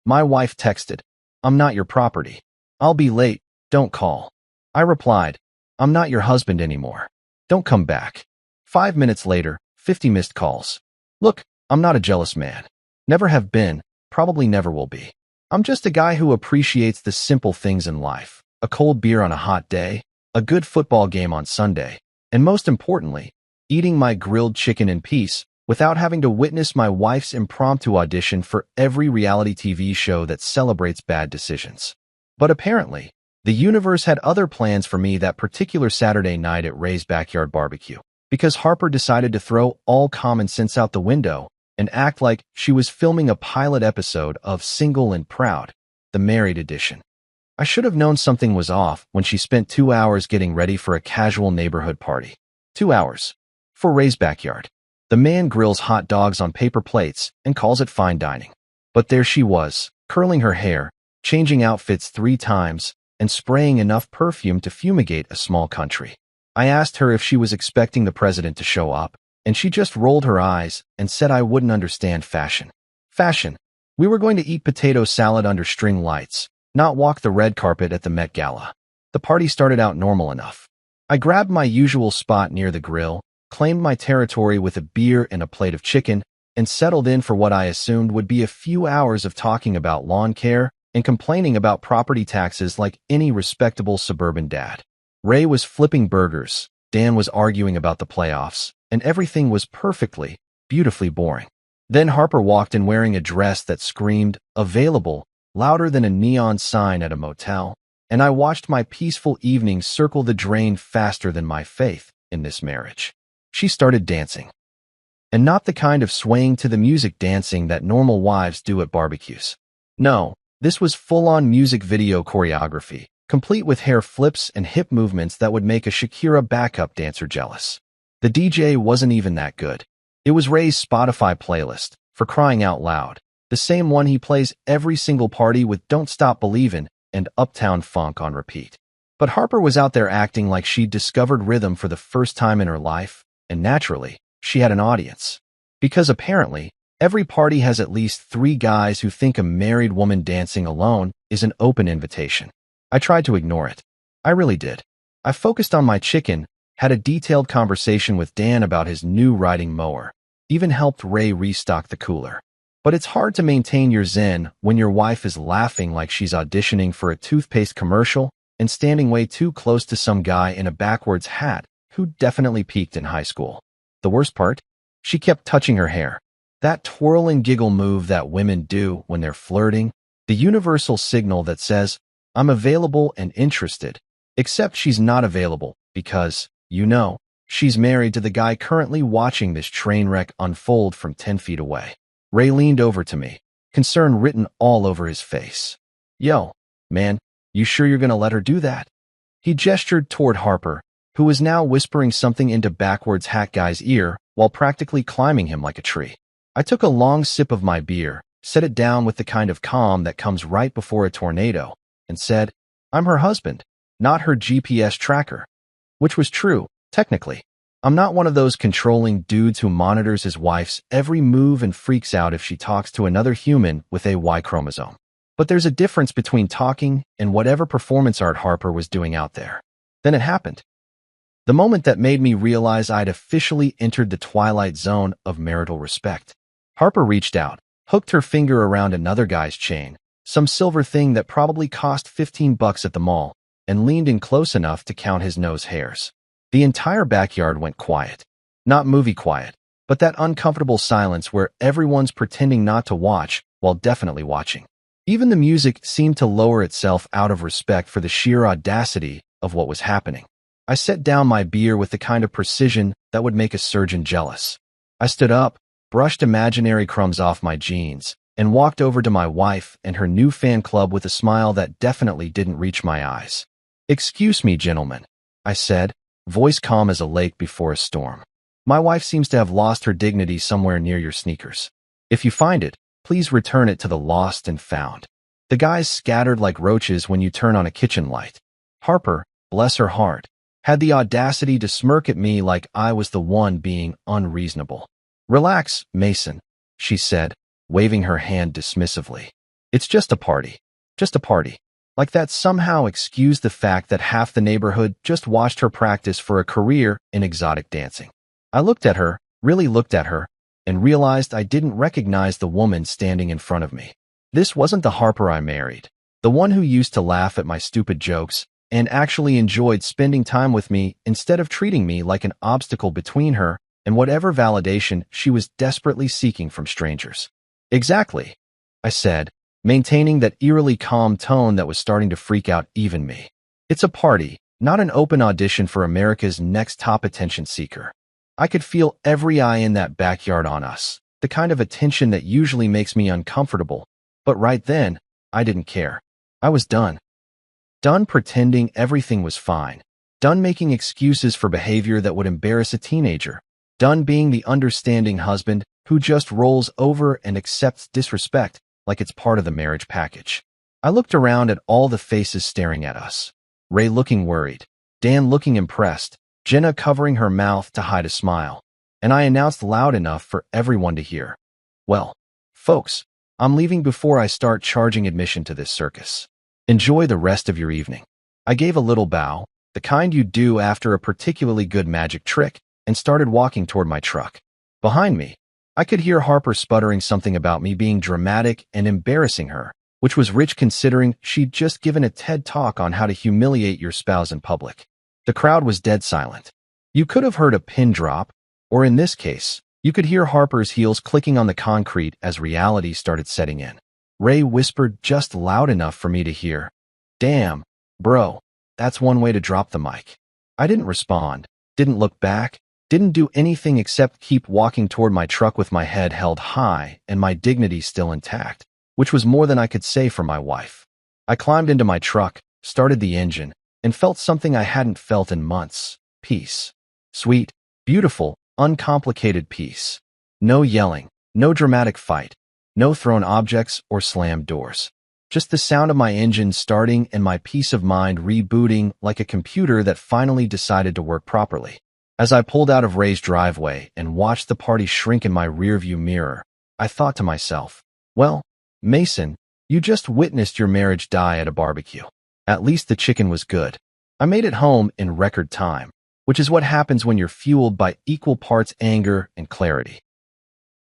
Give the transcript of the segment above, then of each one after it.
My wife texted, "I'm not your property. I'll be late, don't call." I replied, "I'm not your husband anymore. Don't come back." 5 minutes later, 50 missed calls. Look, I'm not a jealous man. Never have been, probably never will be. I'm just a guy who appreciates the simple things in life. A cold beer on a hot day, a good football game on Sunday, and most importantly, eating my grilled chicken in peace without having to witness my wife's impromptu audition for every reality TV show that celebrates bad decisions. But apparently, the universe had other plans for me that particular Saturday night at Ray's Backyard Barbecue, because Harper decided to throw all common sense out the window and act like she was filming a pilot episode of Single and Proud, the married edition. I should have known something was off when she spent 2 hours getting ready for a casual neighborhood party. 2 hours. For Ray's Backyard. The man grills hot dogs on paper plates and calls it fine dining. But there she was, curling her hair, changing outfits 3 times, and spraying enough perfume to fumigate a small country. I asked her if she was expecting the president to show up, and she just rolled her eyes and said I wouldn't understand fashion. Fashion. We were going to eat potato salad under string lights, not walk the red carpet at the Met Gala. The party started out normal enough. I grabbed my usual spot near the grill, claimed my territory with a beer and a plate of chicken, and settled in for what I assumed would be a few hours of talking about lawn care and complaining about property taxes like any respectable suburban dad. Ray was flipping burgers, Dan was arguing about the playoffs, and everything was perfectly, beautifully boring. Then Harper walked in wearing a dress that screamed, "Available," louder than a neon sign at a motel, and I watched my peaceful evening circle the drain faster than my faith in this marriage. She started dancing. And not the kind of swaying to the music dancing that normal wives do at barbecues. No, this was full-on music video choreography, complete with hair flips and hip movements that would make a Shakira backup dancer jealous. The DJ wasn't even that good. It was Ray's Spotify playlist, for crying out loud, the same one he plays every single party with Don't Stop Believin' and Uptown Funk on repeat. But Harper was out there acting like she'd discovered rhythm for the first time in her life, and naturally, she had an audience. Because apparently, every party has at least 3 guys who think a married woman dancing alone is an open invitation. I tried to ignore it. I really did. I focused on my chicken, had a detailed conversation with Dan about his new riding mower, even helped Ray restock the cooler. But it's hard to maintain your zen when your wife is laughing like she's auditioning for a toothpaste commercial and standing way too close to some guy in a backwards hat who definitely peaked in high school. The worst part? She kept touching her hair. That twirl and giggle move that women do when they're flirting, the universal signal that says, "I'm available and interested," except she's not available because, she's married to the guy currently watching this train wreck unfold from 10 feet away. Ray leaned over to me, concern written all over his face. "Yo, man, you sure you're gonna let her do that?" He gestured toward Harper, who was now whispering something into backwards hat guy's ear while practically climbing him like a tree. I took a long sip of my beer, set it down with the kind of calm that comes right before a tornado, and said, "I'm her husband, not her GPS tracker." Which was true, technically. I'm not one of those controlling dudes who monitors his wife's every move and freaks out if she talks to another human with a Y chromosome. But there's a difference between talking and whatever performance art Harper was doing out there. Then it happened. The moment that made me realize I'd officially entered the twilight zone of marital respect. Harper reached out, hooked her finger around another guy's chain, some silver thing that probably cost $15 at the mall, and leaned in close enough to count his nose hairs. The entire backyard went quiet. Not movie quiet, but that uncomfortable silence where everyone's pretending not to watch while definitely watching. Even the music seemed to lower itself out of respect for the sheer audacity of what was happening. I set down my beer with the kind of precision that would make a surgeon jealous. I stood up, brushed imaginary crumbs off my jeans, and walked over to my wife and her new fan club with a smile that definitely didn't reach my eyes. "Excuse me, gentlemen," I said, voice calm as a lake before a storm. "My wife seems to have lost her dignity somewhere near your sneakers. If you find it, please return it to the lost and found." The guys scattered like roaches when you turn on a kitchen light. Harper, bless her heart, had the audacity to smirk at me like I was the one being unreasonable. "Relax, Mason," she said, waving her hand dismissively. It's just a party. Just a party. Like that somehow excused the fact that half the neighborhood just watched her practice for a career in exotic dancing. I looked at her, really looked at her, and realized I didn't recognize the woman standing in front of me. This wasn't the Harper I married, the one who used to laugh at my stupid jokes and actually enjoyed spending time with me instead of treating me like an obstacle between her and whatever validation she was desperately seeking from strangers. Exactly, I said, maintaining that eerily calm tone that was starting to freak out even me. It's a party, not an open audition for America's next top attention seeker. I could feel every eye in that backyard on us, the kind of attention that usually makes me uncomfortable. But right then, I didn't care. I was done. Done pretending everything was fine. Done making excuses for behavior that would embarrass a teenager. Done being the understanding husband who just rolls over and accepts disrespect like it's part of the marriage package. I looked around at all the faces staring at us. Ray looking worried, Dan looking impressed, Jenna covering her mouth to hide a smile, and I announced loud enough for everyone to hear. Well, folks, I'm leaving before I start charging admission to this circus. Enjoy the rest of your evening. I gave a little bow, the kind you do after a particularly good magic trick, and started walking toward my truck. Behind me, I could hear Harper sputtering something about me being dramatic and embarrassing her, which was rich considering she'd just given a TED talk on how to humiliate your spouse in public. The crowd was dead silent. You could have heard a pin drop, or in this case, you could hear Harper's heels clicking on the concrete as reality started setting in. Ray whispered just loud enough for me to hear, "Damn, bro, that's one way to drop the mic." I didn't respond, didn't look back, didn't do anything except keep walking toward my truck with my head held high and my dignity still intact, which was more than I could say for my wife. I climbed into my truck, started the engine, and felt something I hadn't felt in months. Peace. Sweet, beautiful, uncomplicated peace. No yelling, no dramatic fight, no thrown objects or slammed doors. Just the sound of my engine starting and my peace of mind rebooting like a computer that finally decided to work properly. As I pulled out of Ray's driveway and watched the party shrink in my rearview mirror, I thought to myself, well, Mason, you just witnessed your marriage die at a barbecue. At least the chicken was good. I made it home in record time, which is what happens when you're fueled by equal parts anger and clarity.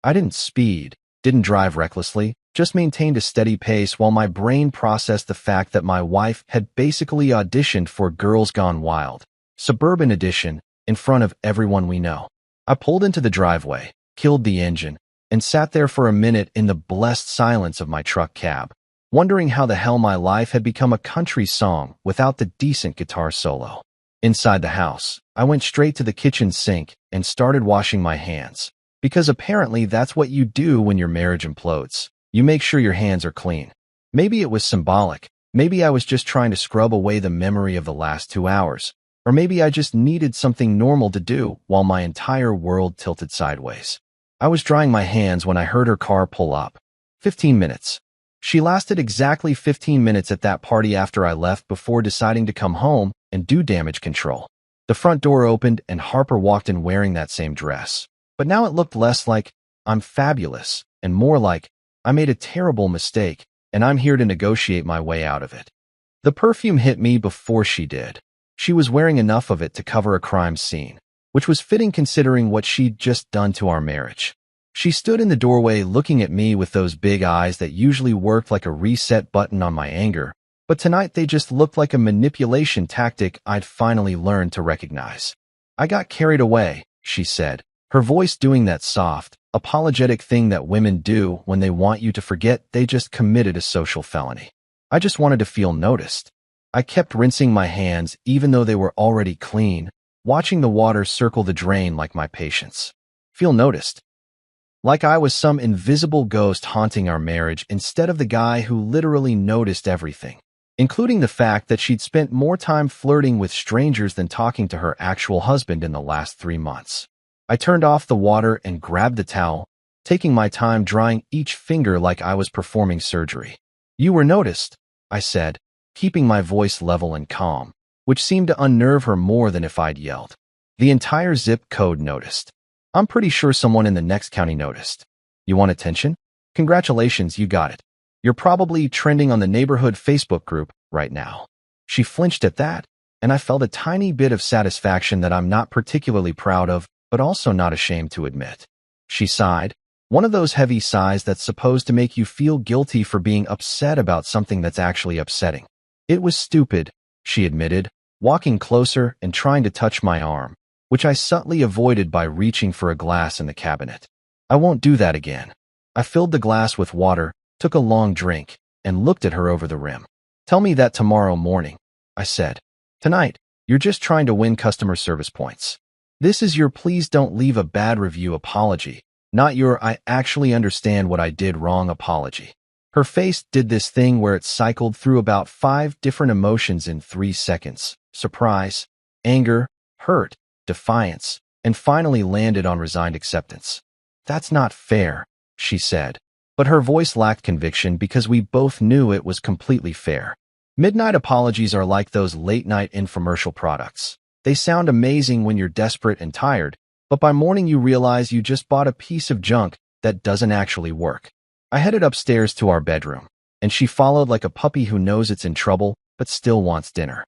I didn't speed, didn't drive recklessly, just maintained a steady pace while my brain processed the fact that my wife had basically auditioned for Girls Gone Wild, Suburban Edition, in front of everyone we know. I pulled into the driveway, killed the engine, and sat there for a minute in the blessed silence of my truck cab, wondering how the hell my life had become a country song without the decent guitar solo. Inside the house, I went straight to the kitchen sink and started washing my hands. Because apparently that's what you do when your marriage implodes. You make sure your hands are clean. Maybe it was symbolic. Maybe I was just trying to scrub away the memory of the last 2 hours. Or maybe I just needed something normal to do while my entire world tilted sideways. I was drying my hands when I heard her car pull up. 15 minutes. She lasted exactly 15 minutes at that party after I left before deciding to come home and do damage control. The front door opened and Harper walked in wearing that same dress. But now it looked less like, "I'm fabulous," and more like, "I made a terrible mistake, and I'm here to negotiate my way out of it." The perfume hit me before she did. She was wearing enough of it to cover a crime scene, which was fitting considering what she'd just done to our marriage. She stood in the doorway looking at me with those big eyes that usually worked like a reset button on my anger, but tonight they just looked like a manipulation tactic I'd finally learned to recognize. "I got carried away," she said, her voice doing that soft, apologetic thing that women do when they want you to forget they just committed a social felony. I just wanted to feel noticed. I kept rinsing my hands even though they were already clean, watching the water circle the drain like my patience. Feel noticed. Like I was some invisible ghost haunting our marriage instead of the guy who literally noticed everything, including the fact that she'd spent more time flirting with strangers than talking to her actual husband in the last 3 months. I turned off the water and grabbed the towel, taking my time drying each finger like I was performing surgery. "You were noticed," I said, keeping my voice level and calm, which seemed to unnerve her more than if I'd yelled. "The entire zip code noticed. I'm pretty sure someone in the next county noticed. You want attention? Congratulations, you got it. You're probably trending on the neighborhood Facebook group right now." She flinched at that, and I felt a tiny bit of satisfaction that I'm not particularly proud of, but also not ashamed to admit. She sighed, one of those heavy sighs that's supposed to make you feel guilty for being upset about something that's actually upsetting. "It was stupid," she admitted, walking closer and trying to touch my arm, which I subtly avoided by reaching for a glass in the cabinet. "I won't do that again." I filled the glass with water, took a long drink, and looked at her over the rim. "Tell me that tomorrow morning," I said. "Tonight, you're just trying to win customer service points. This is your please don't leave a bad review apology, not your I actually understand what I did wrong apology." Her face did this thing where it cycled through about 5 different emotions in 3 seconds: surprise, anger, hurt, defiance, and finally landed on resigned acceptance. "That's not fair," she said. But her voice lacked conviction because we both knew it was completely fair. Midnight apologies are like those late-night infomercial products. They sound amazing when you're desperate and tired, but by morning you realize you just bought a piece of junk that doesn't actually work. I headed upstairs to our bedroom, and she followed like a puppy who knows it's in trouble but still wants dinner.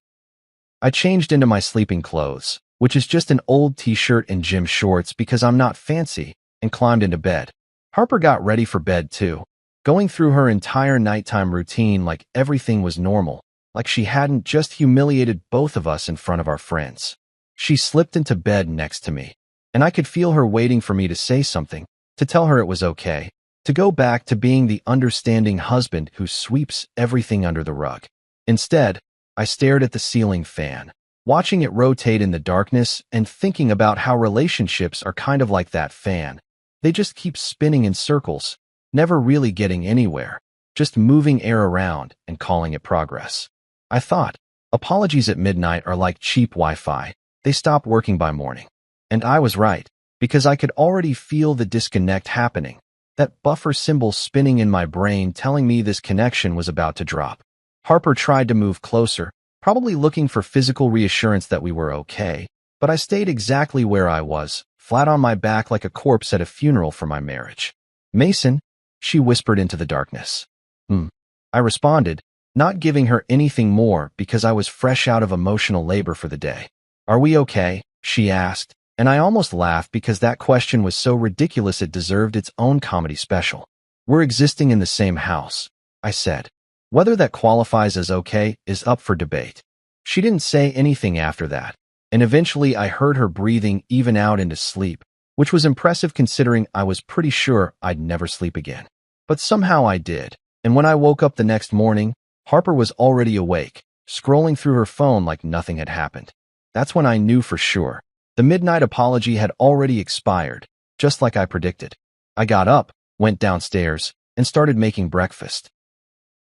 I changed into my sleeping clothes, which is just an old t-shirt and gym shorts because I'm not fancy, and climbed into bed. Harper got ready for bed too, going through her entire nighttime routine like everything was normal, like she hadn't just humiliated both of us in front of our friends. She slipped into bed next to me, and I could feel her waiting for me to say something, to tell her it was okay, to go back to being the understanding husband who sweeps everything under the rug. Instead, I stared at the ceiling fan, watching it rotate in the darkness and thinking about how relationships are kind of like that fan. They just keep spinning in circles, never really getting anywhere, just moving air around and calling it progress. I thought, apologies at midnight are like cheap Wi-Fi. They stop working by morning. And I was right, because I could already feel the disconnect happening, that buffer symbol spinning in my brain telling me this connection was about to drop. Harper tried to move closer, probably looking for physical reassurance that we were okay, but I stayed exactly where I was, flat on my back like a corpse at a funeral for my marriage. "Mason," she whispered into the darkness. I responded, not giving her anything more because I was fresh out of emotional labor for the day. "Are we okay?" she asked, and I almost laughed because that question was so ridiculous it deserved its own comedy special. "We're existing in the same house," I said. Whether that qualifies as okay is up for debate. She didn't say anything after that, and eventually I heard her breathing even out into sleep, which was impressive considering I was pretty sure I'd never sleep again. But somehow I did, and when I woke up the next morning, Harper was already awake, scrolling through her phone like nothing had happened. That's when I knew for sure. The midnight apology had already expired, just like I predicted. I got up, went downstairs, and started making breakfast.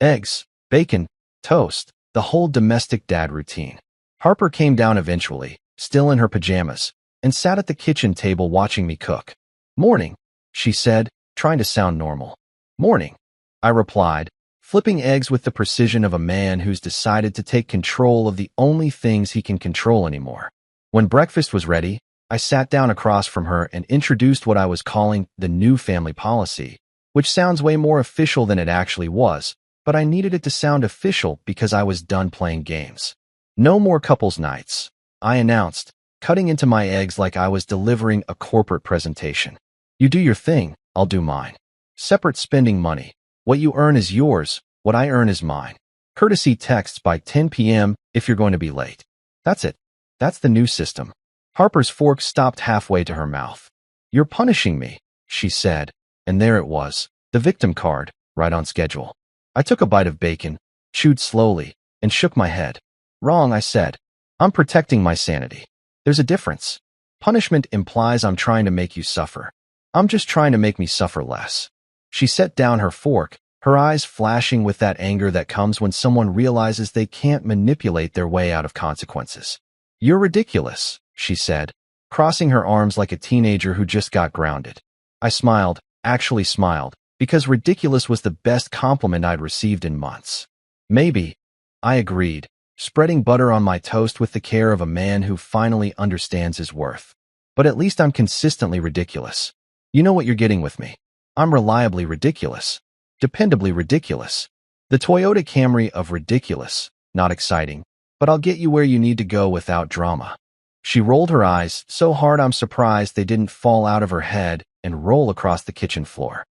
Eggs, bacon, toast, the whole domestic dad routine. Harper came down eventually, still in her pajamas, and sat at the kitchen table watching me cook. "Morning," she said, trying to sound normal. "Morning," I replied, flipping eggs with the precision of a man who's decided to take control of the only things he can control anymore. When breakfast was ready, I sat down across from her and introduced what I was calling the new family policy, which sounds way more official than it actually was, but I needed it to sound official because I was done playing games. "No more couples nights," I announced, cutting into my eggs like I was delivering a corporate presentation. "You do your thing, I'll do mine. Separate spending money. What you earn is yours, what I earn is mine. Courtesy texts by 10 p.m. if you're going to be late." That's it. That's the new system. Harper's fork stopped halfway to her mouth. "You're punishing me," she said, and there it was, the victim card, right on schedule. I took a bite of bacon, chewed slowly, and shook my head. "Wrong," I said. "I'm protecting my sanity. There's a difference. Punishment implies I'm trying to make you suffer. I'm just trying to make me suffer less." She set down her fork, her eyes flashing with that anger that comes when someone realizes they can't manipulate their way out of consequences. "You're ridiculous," she said, crossing her arms like a teenager who just got grounded. I smiled, actually smiled, because ridiculous was the best compliment I'd received in months. "Maybe," I agreed, spreading butter on my toast with the care of a man who finally understands his worth. "But at least I'm consistently ridiculous. You know what you're getting with me. I'm reliably ridiculous." dependably ridiculous. The Toyota Camry of ridiculous, not exciting, but I'll get you where you need to go without drama. She rolled her eyes so hard I'm surprised they didn't fall out of her head and roll across the kitchen floor.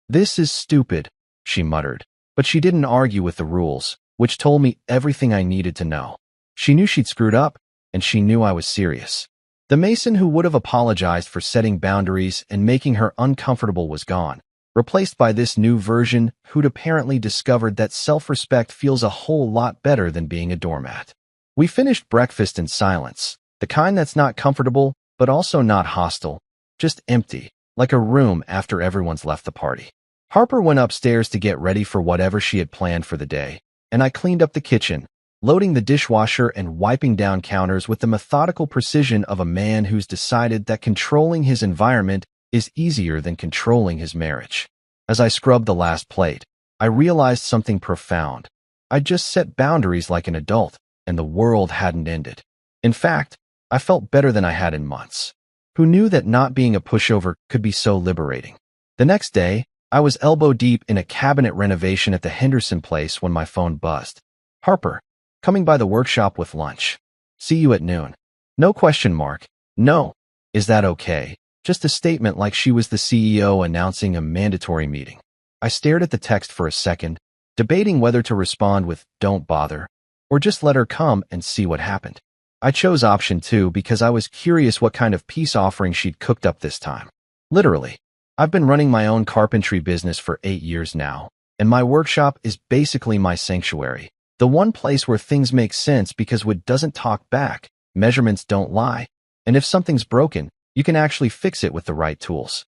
This is stupid, she muttered, but she didn't argue with the rules, which told me everything I needed to know. She knew she'd screwed up, and she knew I was serious. The Mason who would have apologized for setting boundaries and making her uncomfortable was gone, replaced by this new version who'd apparently discovered that self-respect feels a whole lot better than being a doormat. We finished breakfast in silence, the kind that's not comfortable, but also not hostile, just empty, like a room after everyone's left the party. Harper went upstairs to get ready for whatever she had planned for the day, and I cleaned up the kitchen, loading the dishwasher and wiping down counters with the methodical precision of a man who's decided that controlling his environment is easier than controlling his marriage. As I scrubbed the last plate, I realized something profound. I'd just set boundaries like an adult, and the world hadn't ended. In fact, I felt better than I had in months. Who knew that not being a pushover could be so liberating? The next day, I was elbow deep in a cabinet renovation at the Henderson place when my phone buzzed. Harper, coming by the workshop with lunch. See you at noon. No question mark. No. Is that okay? Just a statement like she was the CEO announcing a mandatory meeting. I stared at the text for a second, debating whether to respond with "don't bother" or just let her come and see what happened. I chose option 2 because I was curious what kind of peace offering she'd cooked up this time. Literally. I've been running my own carpentry business for 8 years now, and my workshop is basically my sanctuary. The one place where things make sense because wood doesn't talk back, measurements don't lie, and if something's broken, you can actually fix it with the right tools.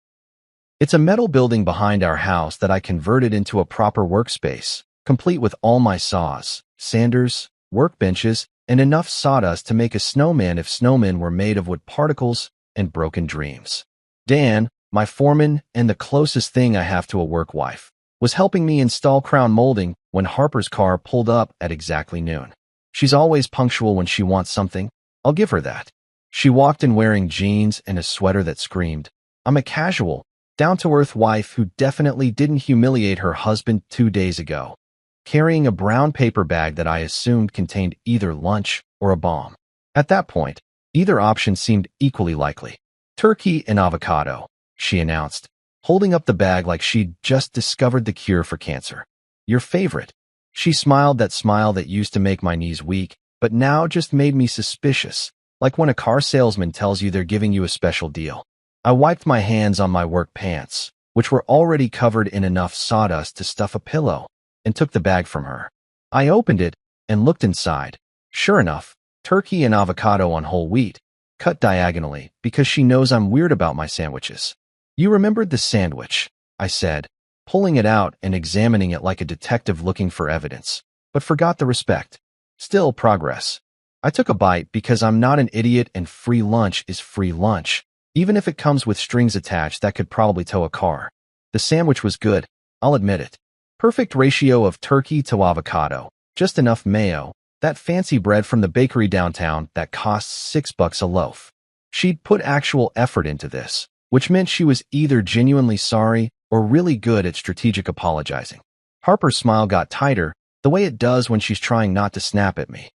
It's a metal building behind our house that I converted into a proper workspace, complete with all my saws, sanders, workbenches, and enough sawdust to make a snowman if snowmen were made of wood particles and broken dreams. Dan, my foreman and the closest thing I have to a work wife, was helping me install crown molding when Harper's car pulled up at exactly noon. She's always punctual when she wants something. I'll give her that. She walked in wearing jeans and a sweater that screamed, "I'm a casual, down-to-earth wife who definitely didn't humiliate her husband 2 days ago," carrying a brown paper bag that I assumed contained either lunch or a bomb. At that point, either option seemed equally likely. "Turkey and avocado," she announced, holding up the bag like she'd just discovered the cure for cancer. "Your favorite." She smiled that smile that used to make my knees weak, but now just made me suspicious, like when a car salesman tells you they're giving you a special deal. I wiped my hands on my work pants, which were already covered in enough sawdust to stuff a pillow, and took the bag from her. I opened it and looked inside. Sure enough, turkey and avocado on whole wheat, cut diagonally because she knows I'm weird about my sandwiches. "You remembered the sandwich," I said, pulling it out and examining it like a detective looking for evidence, but forgot the respect. Still progress. I took a bite because I'm not an idiot and free lunch is free lunch, even if it comes with strings attached that could probably tow a car. The sandwich was good, I'll admit it. Perfect ratio of turkey to avocado, just enough mayo, that fancy bread from the bakery downtown that costs $6 a loaf. She'd put actual effort into this, which meant she was either genuinely sorry or really good at strategic apologizing. Harper's smile got tighter, the way it does when she's trying not to snap at me.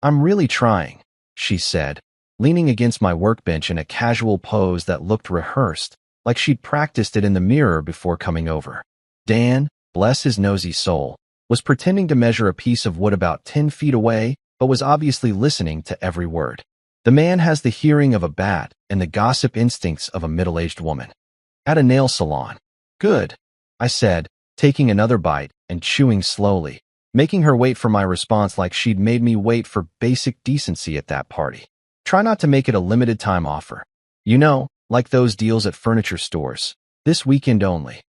"I'm really trying," she said, leaning against my workbench in a casual pose that looked rehearsed, like she'd practiced it in the mirror before coming over. Dan, bless his nosy soul, was pretending to measure a piece of wood about 10 feet away, but was obviously listening to every word. The man has the hearing of a bat and the gossip instincts of a middle-aged woman. "At a nail salon." "Good," I said, taking another bite and chewing slowly, making her wait for my response like she'd made me wait for basic decency at that party. "Try not to make it a limited-time offer. You know, like those deals at furniture stores. This weekend only.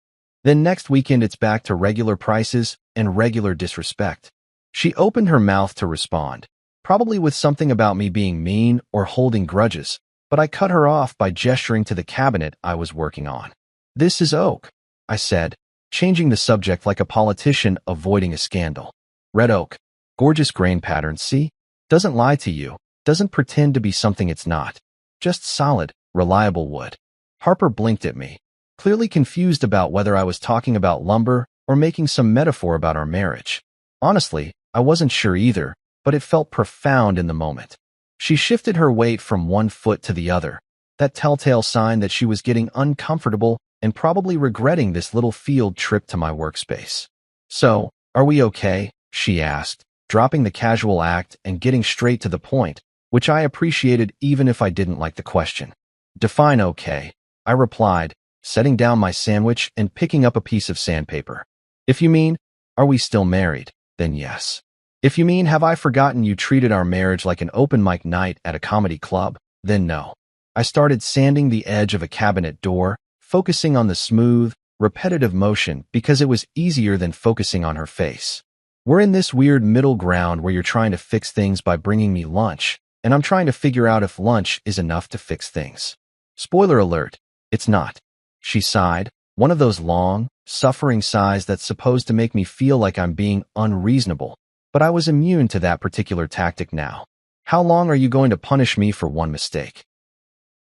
Then next weekend it's back to regular prices and regular disrespect." She opened her mouth to respond, probably with something about me being mean or holding grudges, but I cut her off by gesturing to the cabinet I was working on. "This is oak," I said, changing the subject like a politician avoiding a scandal. "Red oak. Gorgeous grain pattern, see? Doesn't lie to you, doesn't pretend to be something it's not. Just solid, reliable wood." Harper blinked at me. clearly confused about whether I was talking about lumber or making some metaphor about our marriage. Honestly, I wasn't sure either, but it felt profound in the moment. She shifted her weight from one foot to the other, that telltale sign that she was getting uncomfortable and probably regretting this little field trip to my workspace. "So, are we okay?" she asked, dropping the casual act and getting straight to the point, which I appreciated even if I didn't like the question. "Define okay," I replied, setting down my sandwich and picking up a piece of sandpaper. "If you mean, are we still married, then yes. If you mean, have I forgotten you treated our marriage like an open mic night at a comedy club, then no." I started sanding the edge of a cabinet door, focusing on the smooth, repetitive motion because it was easier than focusing on her face. We're in this weird middle ground where you're trying to fix things by bringing me lunch, and I'm trying to figure out if lunch is enough to fix things. Spoiler alert, it's not. She sighed, one of those long, suffering sighs that's supposed to make me feel like I'm being unreasonable, but I was immune to that particular tactic now. "How long are you going to punish me for one mistake?"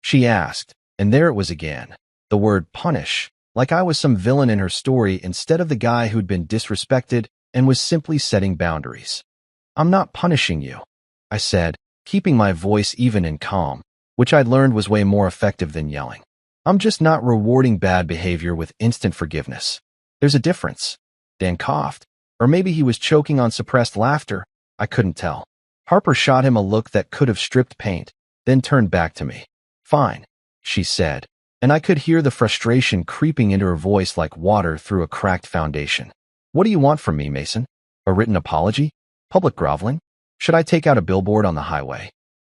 she asked, and there it was again. The word punish, like I was some villain in her story instead of the guy who'd been disrespected and was simply setting boundaries. "I'm not punishing you," I said, keeping my voice even and calm, which I'd learned was way more effective than yelling. "I'm just not rewarding bad behavior with instant forgiveness. There's a difference." Dan coughed, or maybe he was choking on suppressed laughter. I couldn't tell. Harper shot him a look that could have stripped paint, then turned back to me. "Fine," she said, and I could hear the frustration creeping into her voice like water through a cracked foundation. "What do you want from me, Mason? A written apology? Public groveling? Should I take out a billboard on the highway?"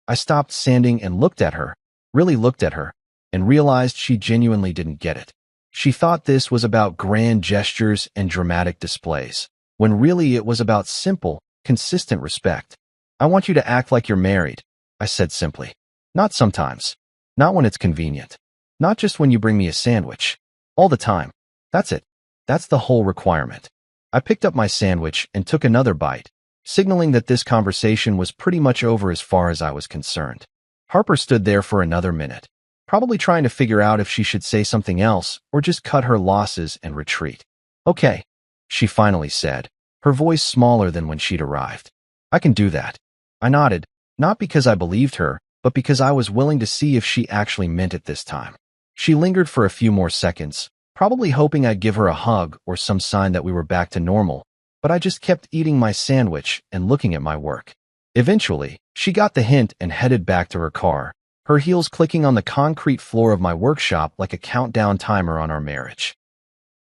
I stopped sanding and looked at her, really looked at her, and realized she genuinely didn't get it. She thought this was about grand gestures and dramatic displays, when really it was about simple, consistent respect. "I want you to act like you're married," I said simply. "Not sometimes. Not when it's convenient. Not just when you bring me a sandwich. All the time. That's it. That's the whole requirement." I picked up my sandwich and took another bite, signaling that this conversation was pretty much over as far as I was concerned. Harper stood there for another minute, probably trying to figure out if she should say something else or just cut her losses and retreat. "Okay," she finally said, her voice smaller than when she'd arrived. "I can do that." I nodded, not because I believed her, but because I was willing to see if she actually meant it this time. She lingered for a few more seconds, probably hoping I'd give her a hug or some sign that we were back to normal, but I just kept eating my sandwich and looking at my work. Eventually, she got the hint and headed back to her car, her heels clicking on the concrete floor of my workshop like a countdown timer on our marriage.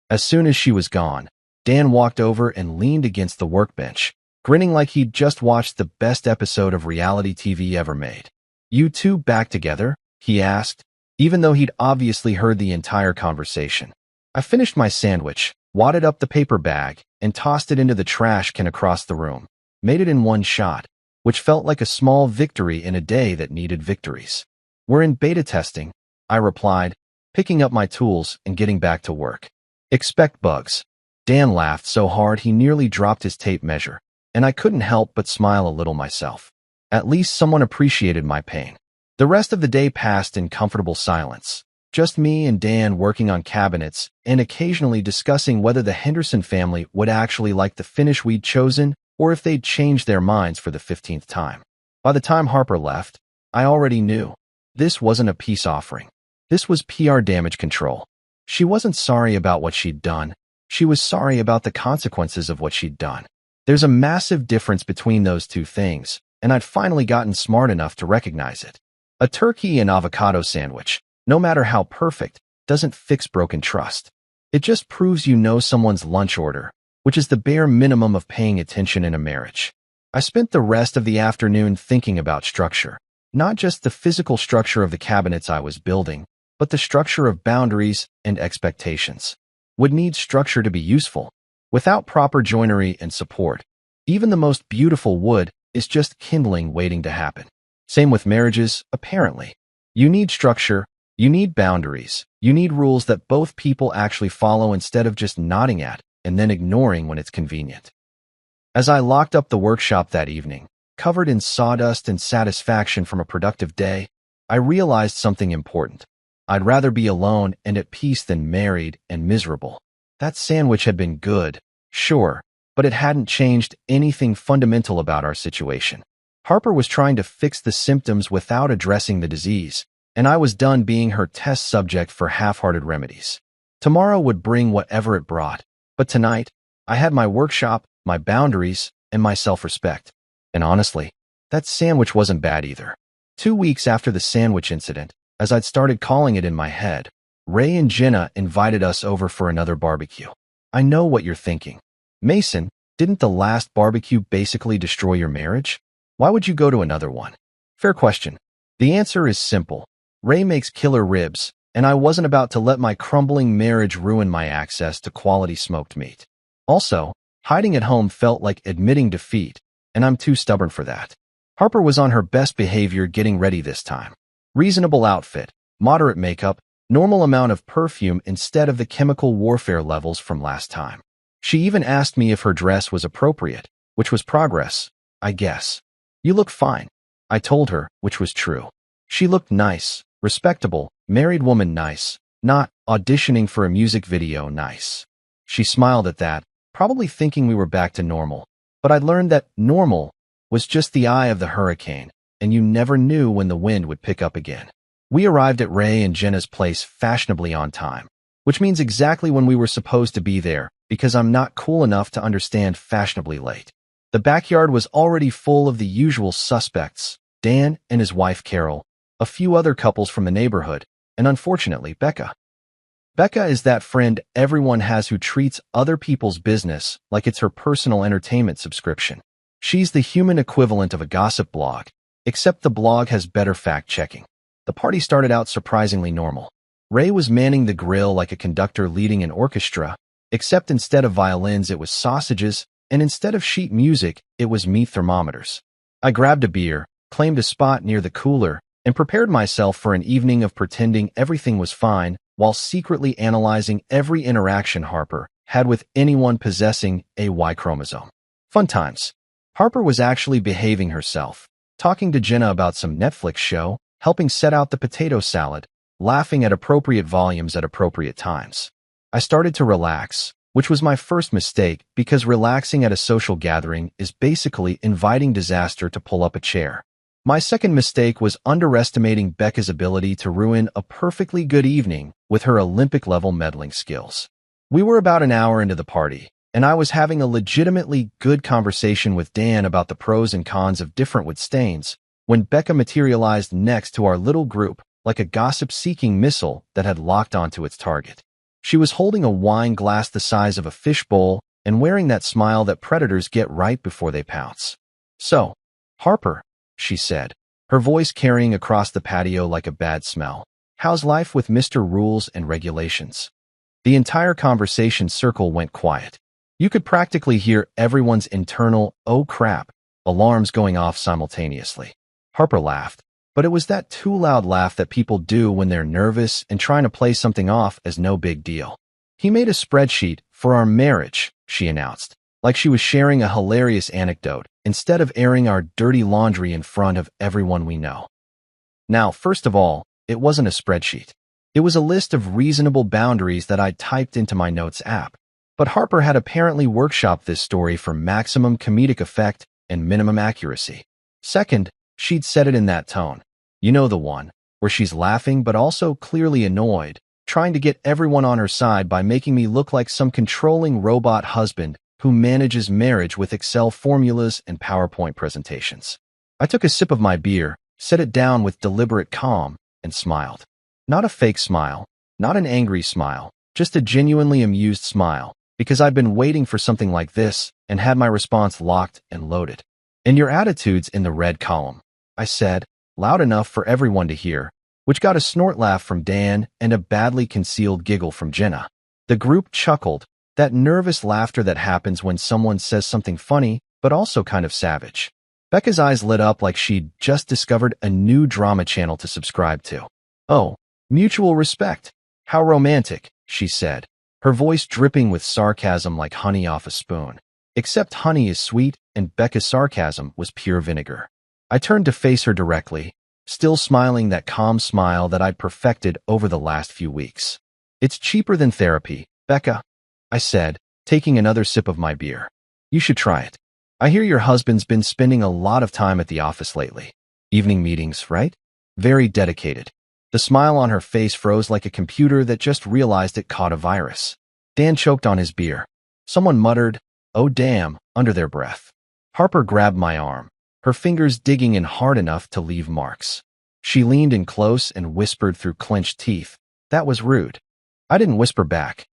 As soon as she was gone, Dan walked over and leaned against the workbench, grinning like he'd just watched the best episode of reality TV ever made. "You two back together?" he asked, even though he'd obviously heard the entire conversation. I finished my sandwich, wadded up the paper bag, and tossed it into the trash can across the room. Made it in one shot, which felt like a small victory in a day that needed victories. "We're in beta testing," I replied, picking up my tools and getting back to work. "Expect bugs." Dan laughed so hard he nearly dropped his tape measure, and I couldn't help but smile a little myself. At least someone appreciated my pain. The rest of the day passed in comfortable silence. Just me and Dan working on cabinets and occasionally discussing whether the Henderson family would actually like the finish we'd chosen or if they'd changed their minds for the 15th time. By the time Harper left, I already knew. This wasn't a peace offering. This was PR damage control. She wasn't sorry about what she'd done. She was sorry about the consequences of what she'd done. There's a massive difference between those two things, and I'd finally gotten smart enough to recognize it. A turkey and avocado sandwich, no matter how perfect, doesn't fix broken trust. It just proves you know someone's lunch order, which is the bare minimum of paying attention in a marriage. I spent the rest of the afternoon thinking about structure, not just the physical structure of the cabinets I was building, but the structure of boundaries and expectations. Would need structure to be useful. Without proper joinery and support, even the most beautiful wood is just kindling waiting to happen. Same with marriages, apparently. You need structure, you need boundaries, you need rules that both people actually follow instead of just nodding at and then ignoring when it's convenient. As I locked up the workshop that evening, covered in sawdust and satisfaction from a productive day, I realized something important. I'd rather be alone and at peace than married and miserable. That sandwich had been good, sure, but it hadn't changed anything fundamental about our situation. Harper was trying to fix the symptoms without addressing the disease, and I was done being her test subject for half-hearted remedies. Tomorrow would bring whatever it brought, but tonight, I had my workshop, my boundaries, and my self-respect. And honestly, that sandwich wasn't bad either. 2 weeks after the sandwich incident, as I'd started calling it in my head, Ray and Jenna invited us over for another barbecue. I know what you're thinking. Mason, didn't the last barbecue basically destroy your marriage? Why would you go to another one? Fair question. The answer is simple. Ray makes killer ribs, and I wasn't about to let my crumbling marriage ruin my access to quality smoked meat. Also, hiding at home felt like admitting defeat, and I'm too stubborn for that. Harper was on her best behavior getting ready this time. Reasonable outfit, moderate makeup, normal amount of perfume instead of the chemical warfare levels from last time. She even asked me if her dress was appropriate, which was progress, I guess. You look fine, I told her, which was true. She looked nice, respectable, married woman nice, not auditioning for a music video nice. She smiled at that, probably thinking we were back to normal. But I'd learned that normal was just the eye of the hurricane, and you never knew when the wind would pick up again. We arrived at Ray and Jenna's place fashionably on time, which means exactly when we were supposed to be there, because I'm not cool enough to understand fashionably late. The backyard was already full of the usual suspects, Dan and his wife Carol, a few other couples from the neighborhood, and unfortunately, Becca. Becca is that friend everyone has who treats other people's business like it's her personal entertainment subscription. She's the human equivalent of a gossip blog, except the blog has better fact-checking. The party started out surprisingly normal. Ray was manning the grill like a conductor leading an orchestra, except instead of violins it was sausages, and instead of sheet music, it was meat thermometers. I grabbed a beer, claimed a spot near the cooler, and prepared myself for an evening of pretending everything was fine while secretly analyzing every interaction Harper had with anyone possessing a Y chromosome. Fun times. Harper was actually behaving herself, talking to Jenna about some Netflix show, helping set out the potato salad, laughing at appropriate volumes at appropriate times. I started to relax, which was my first mistake because relaxing at a social gathering is basically inviting disaster to pull up a chair. My second mistake was underestimating Becca's ability to ruin a perfectly good evening with her Olympic-level meddling skills. We were about an hour into the party, and I was having a legitimately good conversation with Dan about the pros and cons of different wood stains, when Becca materialized next to our little group like a gossip-seeking missile that had locked onto its target. She was holding a wine glass the size of a fishbowl and wearing that smile that predators get right before they pounce. "So, Harper," she said, her voice carrying across the patio like a bad smell, "how's life with Mr. Rules and Regulations?" The entire conversation circle went quiet. You could practically hear everyone's internal, "oh crap," alarms going off simultaneously. Harper laughed, but it was that too loud laugh that people do when they're nervous and trying to play something off as no big deal. "He made a spreadsheet for our marriage," she announced, like she was sharing a hilarious anecdote instead of airing our dirty laundry in front of everyone we know. Now, first of all, it wasn't a spreadsheet. It was a list of reasonable boundaries that I'd typed into my notes app. But Harper had apparently workshopped this story for maximum comedic effect and minimum accuracy. Second, she'd said it in that tone. You know the one, where she's laughing but also clearly annoyed, trying to get everyone on her side by making me look like some controlling robot husband who manages marriage with Excel formulas and PowerPoint presentations. I took a sip of my beer, set it down with deliberate calm, and smiled. Not a fake smile, not an angry smile, just a genuinely amused smile, because I'd been waiting for something like this and had my response locked and loaded. "And your attitude's in the red column," I said, loud enough for everyone to hear, which got a snort laugh from Dan and a badly concealed giggle from Jenna. The group chuckled, that nervous laughter that happens when someone says something funny, but also kind of savage. Becca's eyes lit up like she'd just discovered a new drama channel to subscribe to. "Oh, mutual respect. How romantic," she said, her voice dripping with sarcasm like honey off a spoon. Except honey is sweet, and Becca's sarcasm was pure vinegar. I turned to face her directly. still smiling that calm smile that I'd perfected over the last few weeks. It's cheaper than therapy, Becca, I said, taking another sip of my beer. You should try it. I hear your husband's been spending a lot of time at the office lately. Evening meetings, right? Very dedicated. The smile on her face froze like a computer that just realized it caught a virus. Dan choked on his beer. Someone muttered, "Oh damn," under their breath. Harper grabbed my arm, her fingers digging in hard enough to leave marks. She leaned in close and whispered through clenched teeth, "That was rude." I didn't whisper back.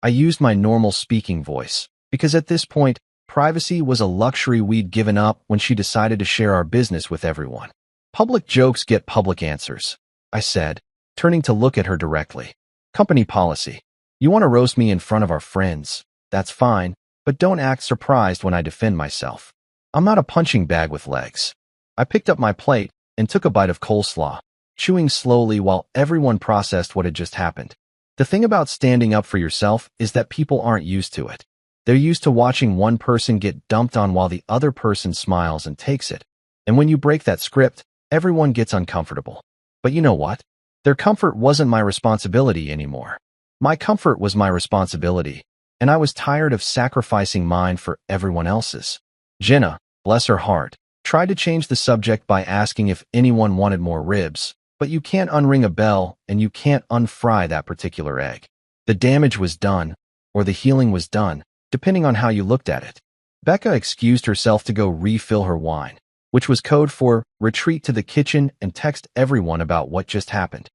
I used my normal speaking voice, because at this point, privacy was a luxury we'd given up when she decided to share our business with everyone. Public jokes get public answers, I said, turning to look at her directly. Company policy. You want to roast me in front of our friends, that's fine, but don't act surprised when I defend myself. I'm not a punching bag with legs. I picked up my plate and took a bite of coleslaw, chewing slowly while everyone processed what had just happened. The thing about standing up for yourself is that people aren't used to it. They're used to watching one person get dumped on while the other person smiles and takes it. And when you break that script, everyone gets uncomfortable. But you know what? Their comfort wasn't my responsibility anymore. My comfort was my responsibility, and I was tired of sacrificing mine for everyone else's. Jenna, bless her heart, tried to change the subject by asking if anyone wanted more ribs, but you can't unring a bell and you can't unfry that particular egg. The damage was done, or the healing was done, depending on how you looked at it. Becca excused herself to go refill her wine, which was code for retreat to the kitchen and text everyone about what just happened.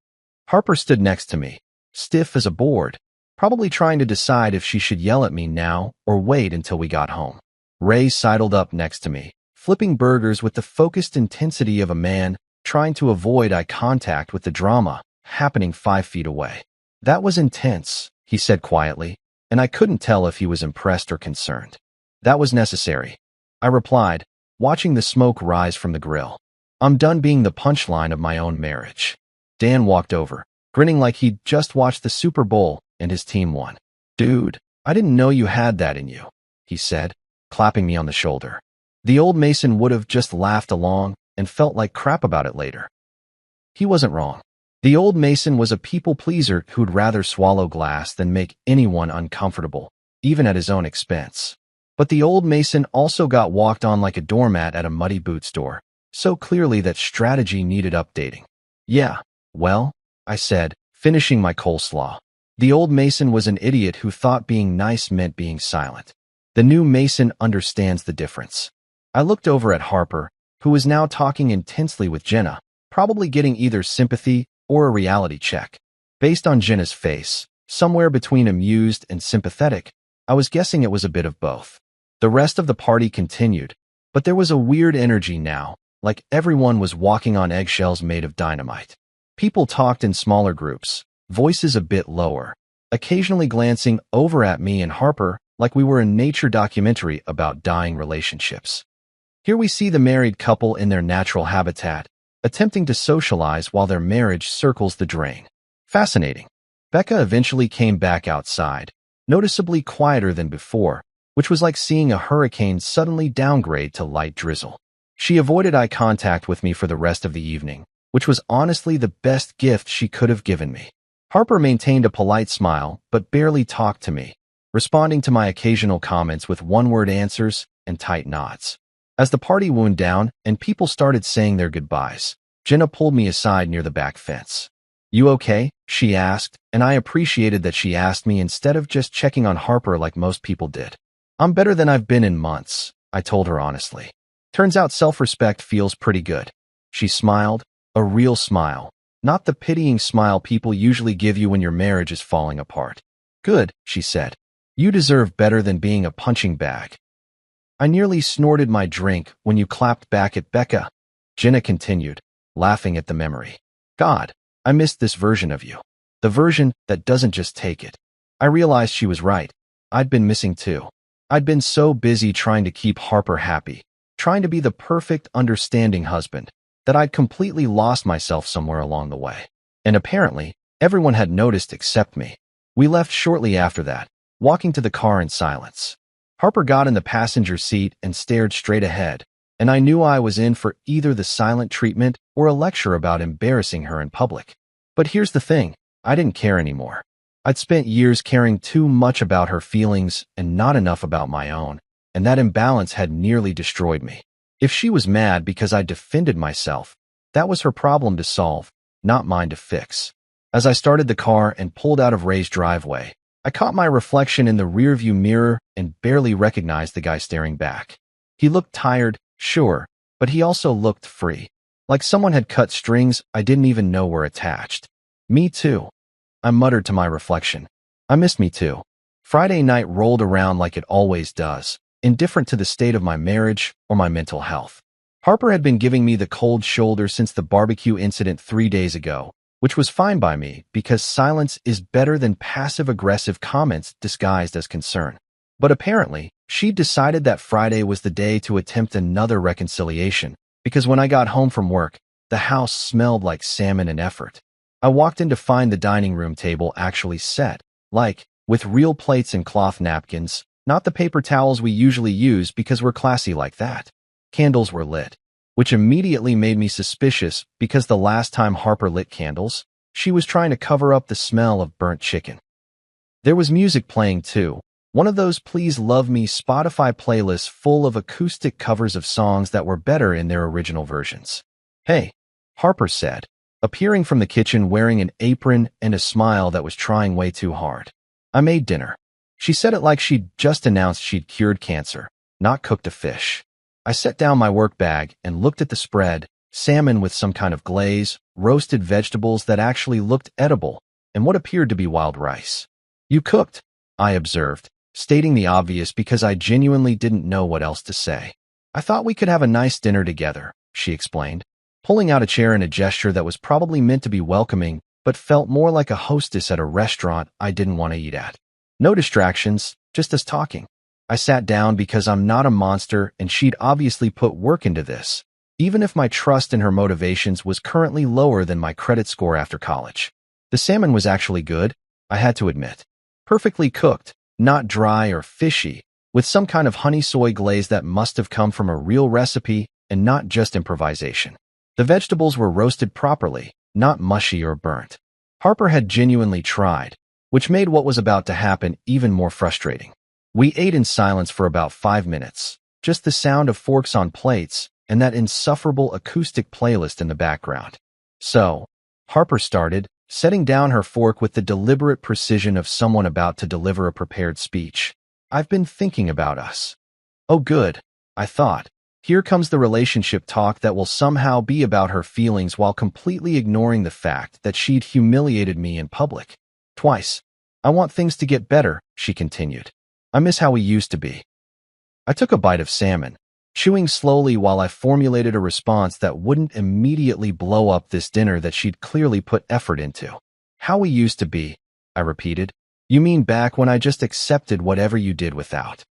Harper stood next to me, stiff as a board, probably trying to decide if she should yell at me now or wait until we got home. Ray sidled up next to me, flipping burgers with the focused intensity of a man trying to avoid eye contact with the drama happening 5 feet away. That was intense, he said quietly, and I couldn't tell if he was impressed or concerned. That was necessary, I replied, watching the smoke rise from the grill. I'm done being the punchline of my own marriage. Dan walked over, grinning like he'd just watched the Super Bowl and his team won. Dude, I didn't know you had that in you, he said, clapping me on the shoulder. The old Mason would have just laughed along and felt like crap about it later. He wasn't wrong. The old Mason was a people pleaser who'd rather swallow glass than make anyone uncomfortable, even at his own expense. But the old Mason also got walked on like a doormat at a muddy boot store, so clearly that strategy needed updating. Yeah, well, I said, finishing my coleslaw. The old Mason was an idiot who thought being nice meant being silent. The new Mason understands the difference. I looked over at Harper, who was now talking intensely with Jenna, probably getting either sympathy or a reality check. Based on Jenna's face, somewhere between amused and sympathetic, I was guessing it was a bit of both. The rest of the party continued, but there was a weird energy now, like everyone was walking on eggshells made of dynamite. People talked in smaller groups, voices a bit lower, occasionally glancing over at me and Harper like we were a nature documentary about dying relationships. Here we see the married couple in their natural habitat, attempting to socialize while their marriage circles the drain. Fascinating. Becca eventually came back outside, noticeably quieter than before, which was like seeing a hurricane suddenly downgrade to light drizzle. She avoided eye contact with me for the rest of the evening, which was honestly the best gift she could have given me. Harper maintained a polite smile, but barely talked to me, responding to my occasional comments with one-word answers and tight nods. As the party wound down and people started saying their goodbyes, Jenna pulled me aside near the back fence. You okay? She asked, and I appreciated that she asked me instead of just checking on Harper like most people did. I'm better than I've been in months, I told her honestly. Turns out self-respect feels pretty good. She smiled, a real smile, not the pitying smile people usually give you when your marriage is falling apart. Good, she said. You deserve better than being a punching bag. I nearly snorted my drink when you clapped back at Becca. Jenna continued, laughing at the memory. God, I missed this version of you. The version that doesn't just take it. I realized she was right. I'd been missing too. I'd been so busy trying to keep Harper happy, trying to be the perfect, understanding husband, that I'd completely lost myself somewhere along the way. And apparently, everyone had noticed except me. We left shortly after that, walking to the car in silence. Harper got in the passenger seat and stared straight ahead, and I knew I was in for either the silent treatment or a lecture about embarrassing her in public. But here's the thing, I didn't care anymore. I'd spent years caring too much about her feelings and not enough about my own, and that imbalance had nearly destroyed me. If she was mad because I defended myself, that was her problem to solve, not mine to fix. As I started the car and pulled out of Ray's driveway, I caught my reflection in the rearview mirror and barely recognized the guy staring back. He looked tired, sure, but he also looked free. Like someone had cut strings I didn't even know were attached. Me too. I muttered to my reflection. I missed me too. Friday night rolled around like it always does, indifferent to the state of my marriage or my mental health. Harper had been giving me the cold shoulder since the barbecue incident 3 days ago, which was fine by me because silence is better than passive-aggressive comments disguised as concern. But apparently, she'd decided that Friday was the day to attempt another reconciliation, because when I got home from work, the house smelled like salmon and effort. I walked in to find the dining room table actually set, with real plates and cloth napkins, not the paper towels we usually use because we're classy like that. Candles were lit, which immediately made me suspicious because the last time Harper lit candles, she was trying to cover up the smell of burnt chicken. There was music playing too, one of those Please Love Me Spotify playlists full of acoustic covers of songs that were better in their original versions. "Hey," Harper said, appearing from the kitchen wearing an apron and a smile that was trying way too hard. "I made dinner." She said it like she'd just announced she'd cured cancer, not cooked a fish. I set down my work bag and looked at the spread, salmon with some kind of glaze, roasted vegetables that actually looked edible, and what appeared to be wild rice. "You cooked," I observed, stating the obvious because I genuinely didn't know what else to say. "I thought we could have a nice dinner together," she explained, pulling out a chair in a gesture that was probably meant to be welcoming, but felt more like a hostess at a restaurant I didn't want to eat at. No distractions, just us talking. I sat down because I'm not a monster and she'd obviously put work into this, even if my trust in her motivations was currently lower than my credit score after college. The salmon was actually good, I had to admit. Perfectly cooked, not dry or fishy, with some kind of honey soy glaze that must have come from a real recipe and not just improvisation. The vegetables were roasted properly, not mushy or burnt. Harper had genuinely tried, which made what was about to happen even more frustrating. We ate in silence for about 5 minutes, just the sound of forks on plates and that insufferable acoustic playlist in the background. "So," Harper started, setting down her fork with the deliberate precision of someone about to deliver a prepared speech. "I've been thinking about us." Oh good, I thought. Here comes the relationship talk that will somehow be about her feelings while completely ignoring the fact that she'd humiliated me in public. Twice. "I want things to get better," she continued. "I miss how we used to be." I took a bite of salmon, chewing slowly while I formulated a response that wouldn't immediately blow up this dinner that she'd clearly put effort into. "How we used to be," I repeated. "You mean back when I just accepted whatever you did without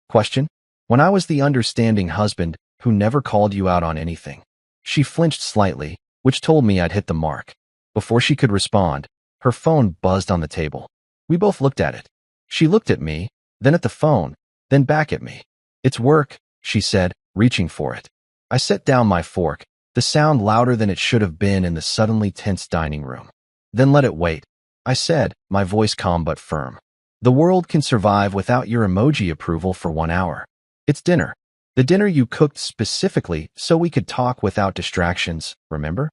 question? When I was the understanding husband who never called you out on anything?" She flinched slightly, which told me I'd hit the mark. Before she could respond, her phone buzzed on the table. We both looked at it. She looked at me, then at the phone, then back at me. "It's work," she said, reaching for it. I set down my fork, the sound louder than it should have been in the suddenly tense dining room. "Then let it wait," I said, my voice calm but firm. "The world can survive without your emoji approval for 1 hour. It's dinner. The dinner you cooked specifically so we could talk without distractions, remember?"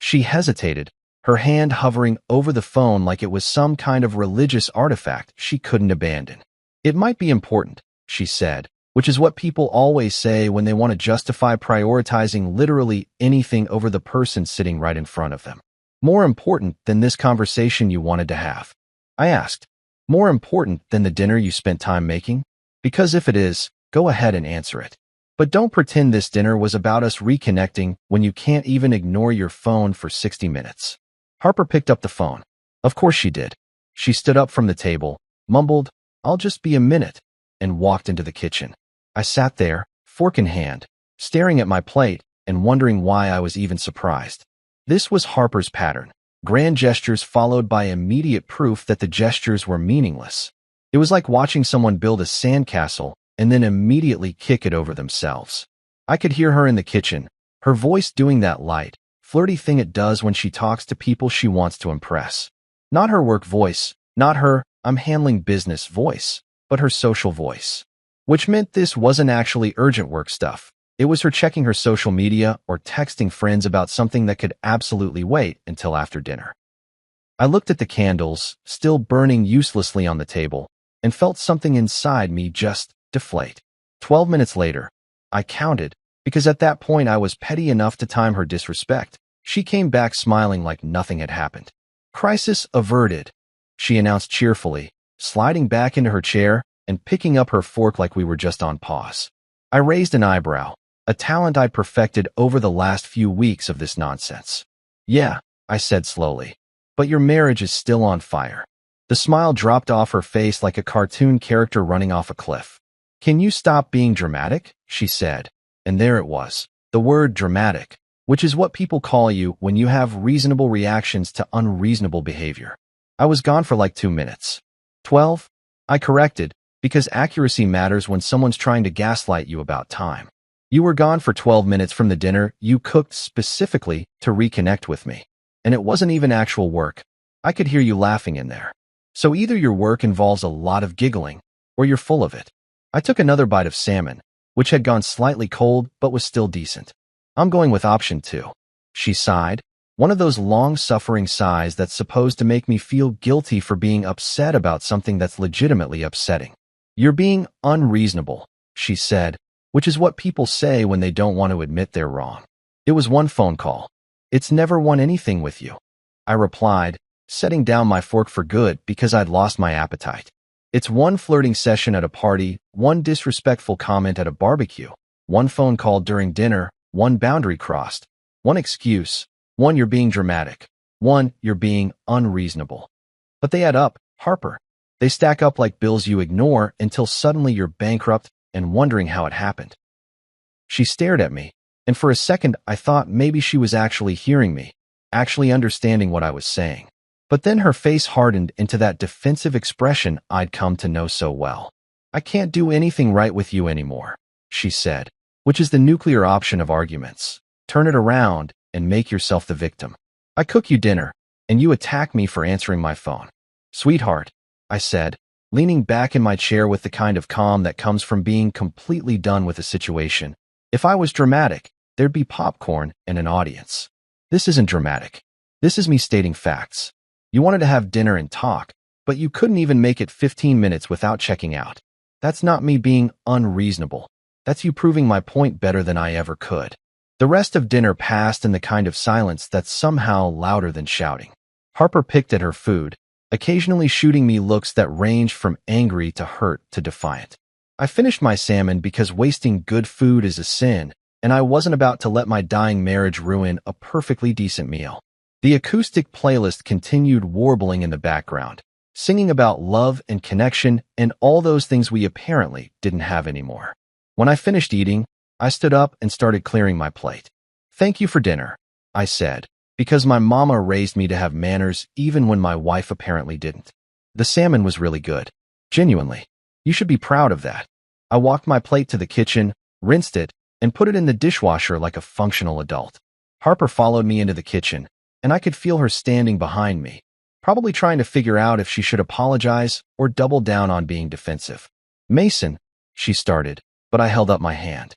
She hesitated, her hand hovering over the phone like it was some kind of religious artifact she couldn't abandon. "It might be important," she said, which is what people always say when they want to justify prioritizing literally anything over the person sitting right in front of them. "More important than this conversation you wanted to have?" I asked. "More important than the dinner you spent time making? Because if it is, go ahead and answer it. But don't pretend this dinner was about us reconnecting when you can't even ignore your phone for 60 minutes. Harper picked up the phone. Of course she did. She stood up from the table, mumbled, "I'll just be a minute," and walked into the kitchen. I sat there, fork in hand, staring at my plate and wondering why I was even surprised. This was Harper's pattern. Grand gestures followed by immediate proof that the gestures were meaningless. It was like watching someone build a sandcastle and then immediately kick it over themselves. I could hear her in the kitchen, her voice doing that light, flirty thing it does when she talks to people she wants to impress. Not her work voice, not her "I'm handling business" voice, but her social voice. Which meant this wasn't actually urgent work stuff. It was her checking her social media or texting friends about something that could absolutely wait until after dinner. I looked at the candles, still burning uselessly on the table, and felt something inside me just deflate. 12 minutes later, I counted, because at that point I was petty enough to time her disrespect. She came back smiling like nothing had happened. "Crisis averted," she announced cheerfully, sliding back into her chair and picking up her fork like we were just on pause. I raised an eyebrow, a talent I'd perfected over the last few weeks of this nonsense. "Yeah," I said slowly, "but your marriage is still on fire." The smile dropped off her face like a cartoon character running off a cliff. "Can you stop being dramatic?" she said. And there it was, the word dramatic, which is what people call you when you have reasonable reactions to unreasonable behavior. I was gone for like 2 minutes. 12? I corrected, because accuracy matters when someone's trying to gaslight you about time. You were gone for 12 minutes from the dinner you cooked specifically to reconnect with me. And it wasn't even actual work. I could hear you laughing in there. So either your work involves a lot of giggling, or you're full of it. I took another bite of salmon, which had gone slightly cold but was still decent. "I'm going with option 2. She sighed, one of those long-suffering sighs that's supposed to make me feel guilty for being upset about something that's legitimately upsetting. "You're being unreasonable," she said, which is what people say when they don't want to admit they're wrong. "It was one phone call. It's never won anything with you," I replied, setting down my fork for good because I'd lost my appetite. "It's one flirting session at a party, one disrespectful comment at a barbecue, one phone call during dinner, one boundary crossed, one excuse, one you're being dramatic, one you're being unreasonable. But they add up, Harper. They stack up like bills you ignore until suddenly you're bankrupt and wondering how it happened." She stared at me, and for a second I thought maybe she was actually hearing me, actually understanding what I was saying. But then her face hardened into that defensive expression I'd come to know so well. "I can't do anything right with you anymore," she said, which is the nuclear option of arguments. Turn it around and make yourself the victim. "I cook you dinner, and you attack me for answering my phone." "Sweetheart," I said, leaning back in my chair with the kind of calm that comes from being completely done with a situation. "If I was dramatic, there'd be popcorn and an audience. This isn't dramatic. This is me stating facts. You wanted to have dinner and talk, but you couldn't even make it 15 minutes without checking out. That's not me being unreasonable. That's you proving my point better than I ever could." The rest of dinner passed in the kind of silence that's somehow louder than shouting. Harper picked at her food, occasionally shooting me looks that ranged from angry to hurt to defiant. I finished my salmon because wasting good food is a sin, and I wasn't about to let my dying marriage ruin a perfectly decent meal. The acoustic playlist continued warbling in the background, singing about love and connection and all those things we apparently didn't have anymore. When I finished eating, I stood up and started clearing my plate. "Thank you for dinner," I said, because my mama raised me to have manners even when my wife apparently didn't. "The salmon was really good. Genuinely. You should be proud of that." I walked my plate to the kitchen, rinsed it, and put it in the dishwasher like a functional adult. Harper followed me into the kitchen, and I could feel her standing behind me, probably trying to figure out if she should apologize or double down on being defensive. "Mason," she started, but I held up my hand.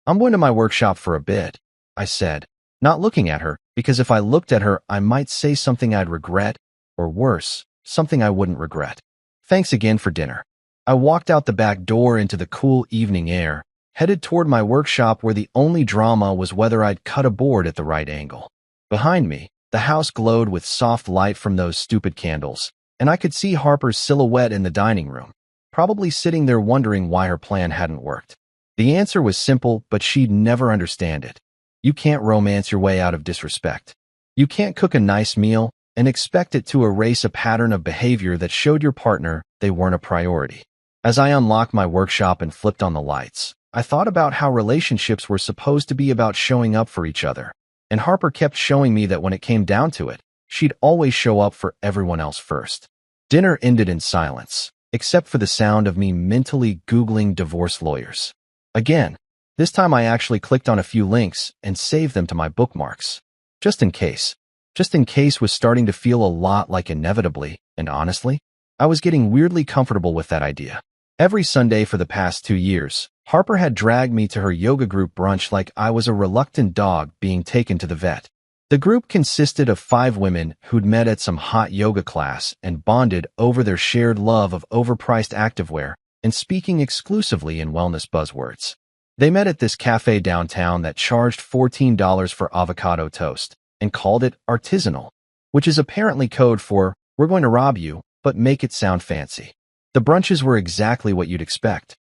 "I'm going to my workshop for a bit," I said, not looking at her, because if I looked at her, I might say something I'd regret, or worse, something I wouldn't regret. "Thanks again for dinner." I walked out the back door into the cool evening air, headed toward my workshop where the only drama was whether I'd cut a board at the right angle. Behind me, the house glowed with soft light from those stupid candles, and I could see Harper's silhouette in the dining room, probably sitting there wondering why her plan hadn't worked. The answer was simple, but she'd never understand it. You can't romance your way out of disrespect. You can't cook a nice meal and expect it to erase a pattern of behavior that showed your partner they weren't a priority. As I unlocked my workshop and flipped on the lights, I thought about how relationships were supposed to be about showing up for each other. And Harper kept showing me that when it came down to it, she'd always show up for everyone else first. Dinner ended in silence, except for the sound of me mentally Googling divorce lawyers. Again, This time I actually clicked on a few links and saved them to my bookmarks. Just in case. Just in case was starting to feel a lot like inevitably, and honestly, I was getting weirdly comfortable with that idea. Every Sunday for the past 2 years, Harper had dragged me to her yoga group brunch like I was a reluctant dog being taken to the vet. The group consisted of 5 women who'd met at some hot yoga class and bonded over their shared love of overpriced activewear and speaking exclusively in wellness buzzwords. They met at this cafe downtown that charged $14 for avocado toast and called it artisanal, which is apparently code for, "We're going to rob you, but make it sound fancy." The brunches were exactly what you'd expect.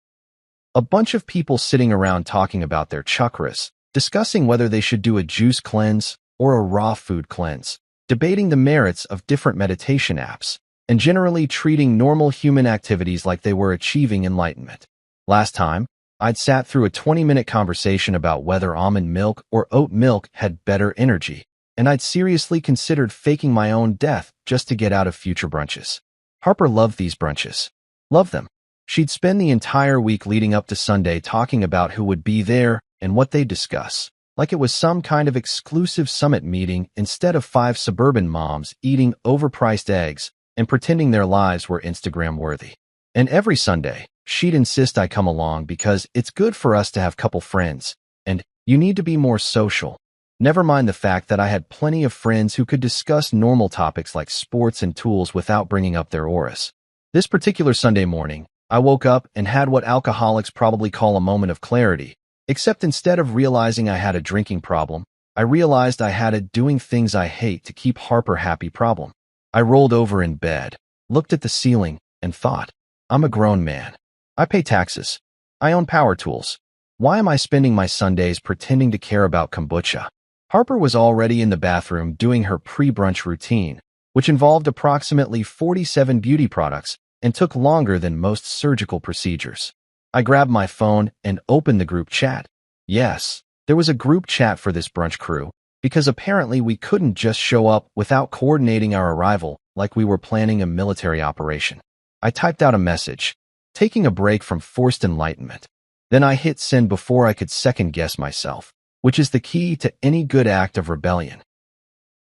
A bunch of people sitting around talking about their chakras, discussing whether they should do a juice cleanse or a raw food cleanse, debating the merits of different meditation apps, and generally treating normal human activities like they were achieving enlightenment. Last time, I'd sat through a 20-minute conversation about whether almond milk or oat milk had better energy, and I'd seriously considered faking my own death just to get out of future brunches. Harper loved these brunches. Loved them. She'd spend the entire week leading up to Sunday talking about who would be there and what they'd discuss, like it was some kind of exclusive summit meeting instead of 5 suburban moms eating overpriced eggs and pretending their lives were Instagram-worthy. And every Sunday, she'd insist I come along because it's good for us to have couple friends, and you need to be more social. Never mind the fact that I had plenty of friends who could discuss normal topics like sports and tools without bringing up their auras. This particular Sunday morning, I woke up and had what alcoholics probably call a moment of clarity, except instead of realizing I had a drinking problem, I realized I had a doing things I hate to keep Harper happy problem. I rolled over in bed, looked at the ceiling, and thought, I'm a grown man. I pay taxes. I own power tools. Why am I spending my Sundays pretending to care about kombucha? Harper was already in the bathroom doing her pre-brunch routine, which involved approximately 47 beauty products and took longer than most surgical procedures. I grabbed my phone and opened the group chat. Yes, there was a group chat for this brunch crew, because apparently we couldn't just show up without coordinating our arrival like we were planning a military operation. I typed out a message, taking a break from forced enlightenment. Then I hit send before I could second-guess myself, which is the key to any good act of rebellion.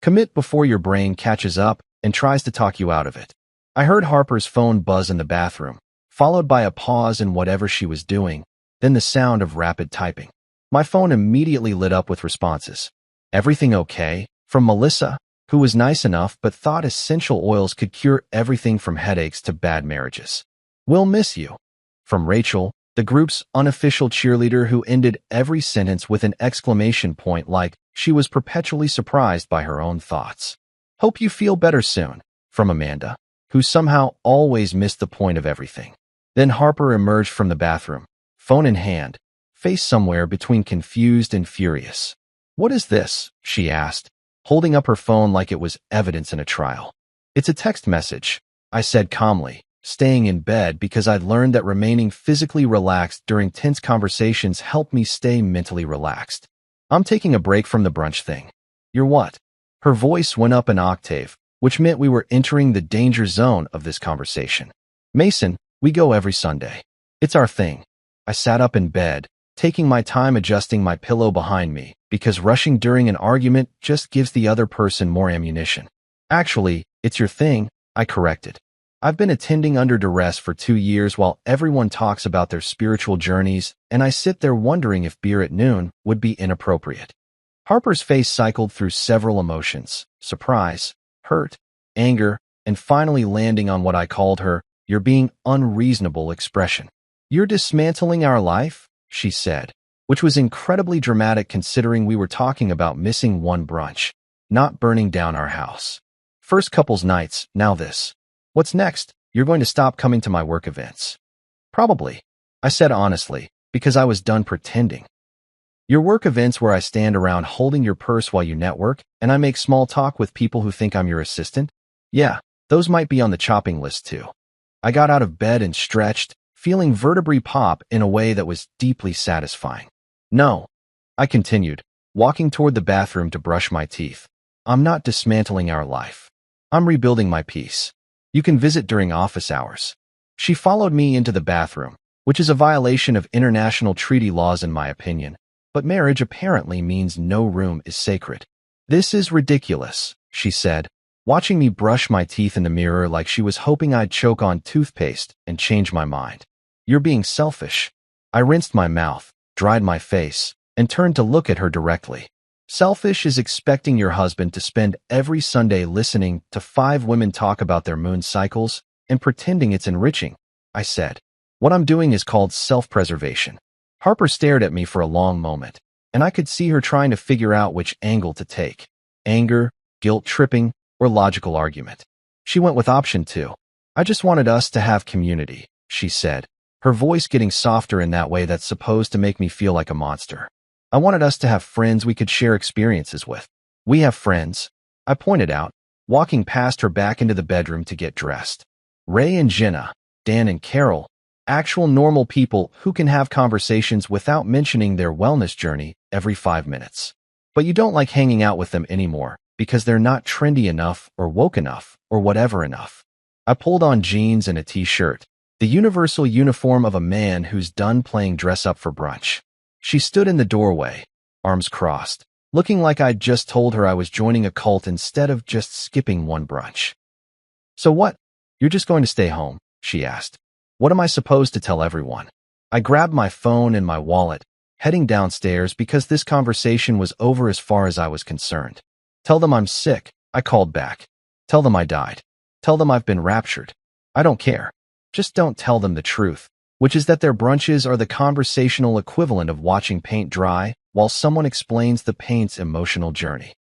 Commit before your brain catches up and tries to talk you out of it. I heard Harper's phone buzz in the bathroom, followed by a pause in whatever she was doing, then the sound of rapid typing. My phone immediately lit up with responses. Everything okay? From Melissa, who was nice enough but thought essential oils could cure everything from headaches to bad marriages. We'll miss you. From Rachel, the group's unofficial cheerleader who ended every sentence with an exclamation point like she was perpetually surprised by her own thoughts. Hope you feel better soon. From Amanda, who somehow always missed the point of everything. Then Harper emerged from the bathroom, phone in hand, face somewhere between confused and furious. What is this? She asked, holding up her phone like it was evidence in a trial. It's a text message, I said calmly, staying in bed because I'd learned that remaining physically relaxed during tense conversations helped me stay mentally relaxed. I'm taking a break from the brunch thing. You're what? Her voice went up an octave, which meant we were entering the danger zone of this conversation. Mason, we go every Sunday. It's our thing. I sat up in bed, taking my time adjusting my pillow behind me, because rushing during an argument just gives the other person more ammunition. Actually, it's your thing, I corrected. I've been attending under duress for 2 years while everyone talks about their spiritual journeys, and I sit there wondering if beer at noon would be inappropriate. Harper's face cycled through several emotions, surprise, hurt, anger, and finally landing on what I called her, "You're being unreasonable" expression. You're dismantling our life, she said, which was incredibly dramatic considering we were talking about missing one brunch, not burning down our house. First couples nights, now this. What's next? You're going to stop coming to my work events. Probably, I said honestly, because I was done pretending. Your work events where I stand around holding your purse while you network, and I make small talk with people who think I'm your assistant? Yeah, those might be on the chopping list too. I got out of bed and stretched, feeling vertebrae pop in a way that was deeply satisfying. No, I continued, walking toward the bathroom to brush my teeth. I'm not dismantling our life. I'm rebuilding my peace. You can visit during office hours. She followed me into the bathroom, which is a violation of international treaty laws in my opinion, but marriage apparently means no room is sacred. This is ridiculous, she said, watching me brush my teeth in the mirror like she was hoping I'd choke on toothpaste and change my mind. You're being selfish. I rinsed my mouth, dried my face, and turned to look at her directly. Selfish is expecting your husband to spend every Sunday listening to 5 women talk about their moon cycles and pretending it's enriching, I said. What I'm doing is called self-preservation. Harper stared at me for a long moment, and I could see her trying to figure out which angle to take. Anger, guilt-tripping, or logical argument. She went with option 2. I just wanted us to have community, she said, her voice getting softer in that way that's supposed to make me feel like a monster. I wanted us to have friends we could share experiences with. We have friends, I pointed out, walking past her back into the bedroom to get dressed. Ray and Jenna, Dan and Carol, actual normal people who can have conversations without mentioning their wellness journey every 5 minutes. But you don't like hanging out with them anymore because they're not trendy enough or woke enough or whatever enough. I pulled on jeans and a t-shirt, the universal uniform of a man who's done playing dress up for brunch. She stood in the doorway, arms crossed, looking like I'd just told her I was joining a cult instead of just skipping one brunch. So what? You're just going to stay home? She asked. What am I supposed to tell everyone? I grabbed my phone and my wallet, heading downstairs because this conversation was over as far as I was concerned. Tell them I'm sick, I called back. Tell them I died. Tell them I've been raptured. I don't care. Just don't tell them the truth, which is that their brunches are the conversational equivalent of watching paint dry while someone explains the paint's emotional journey.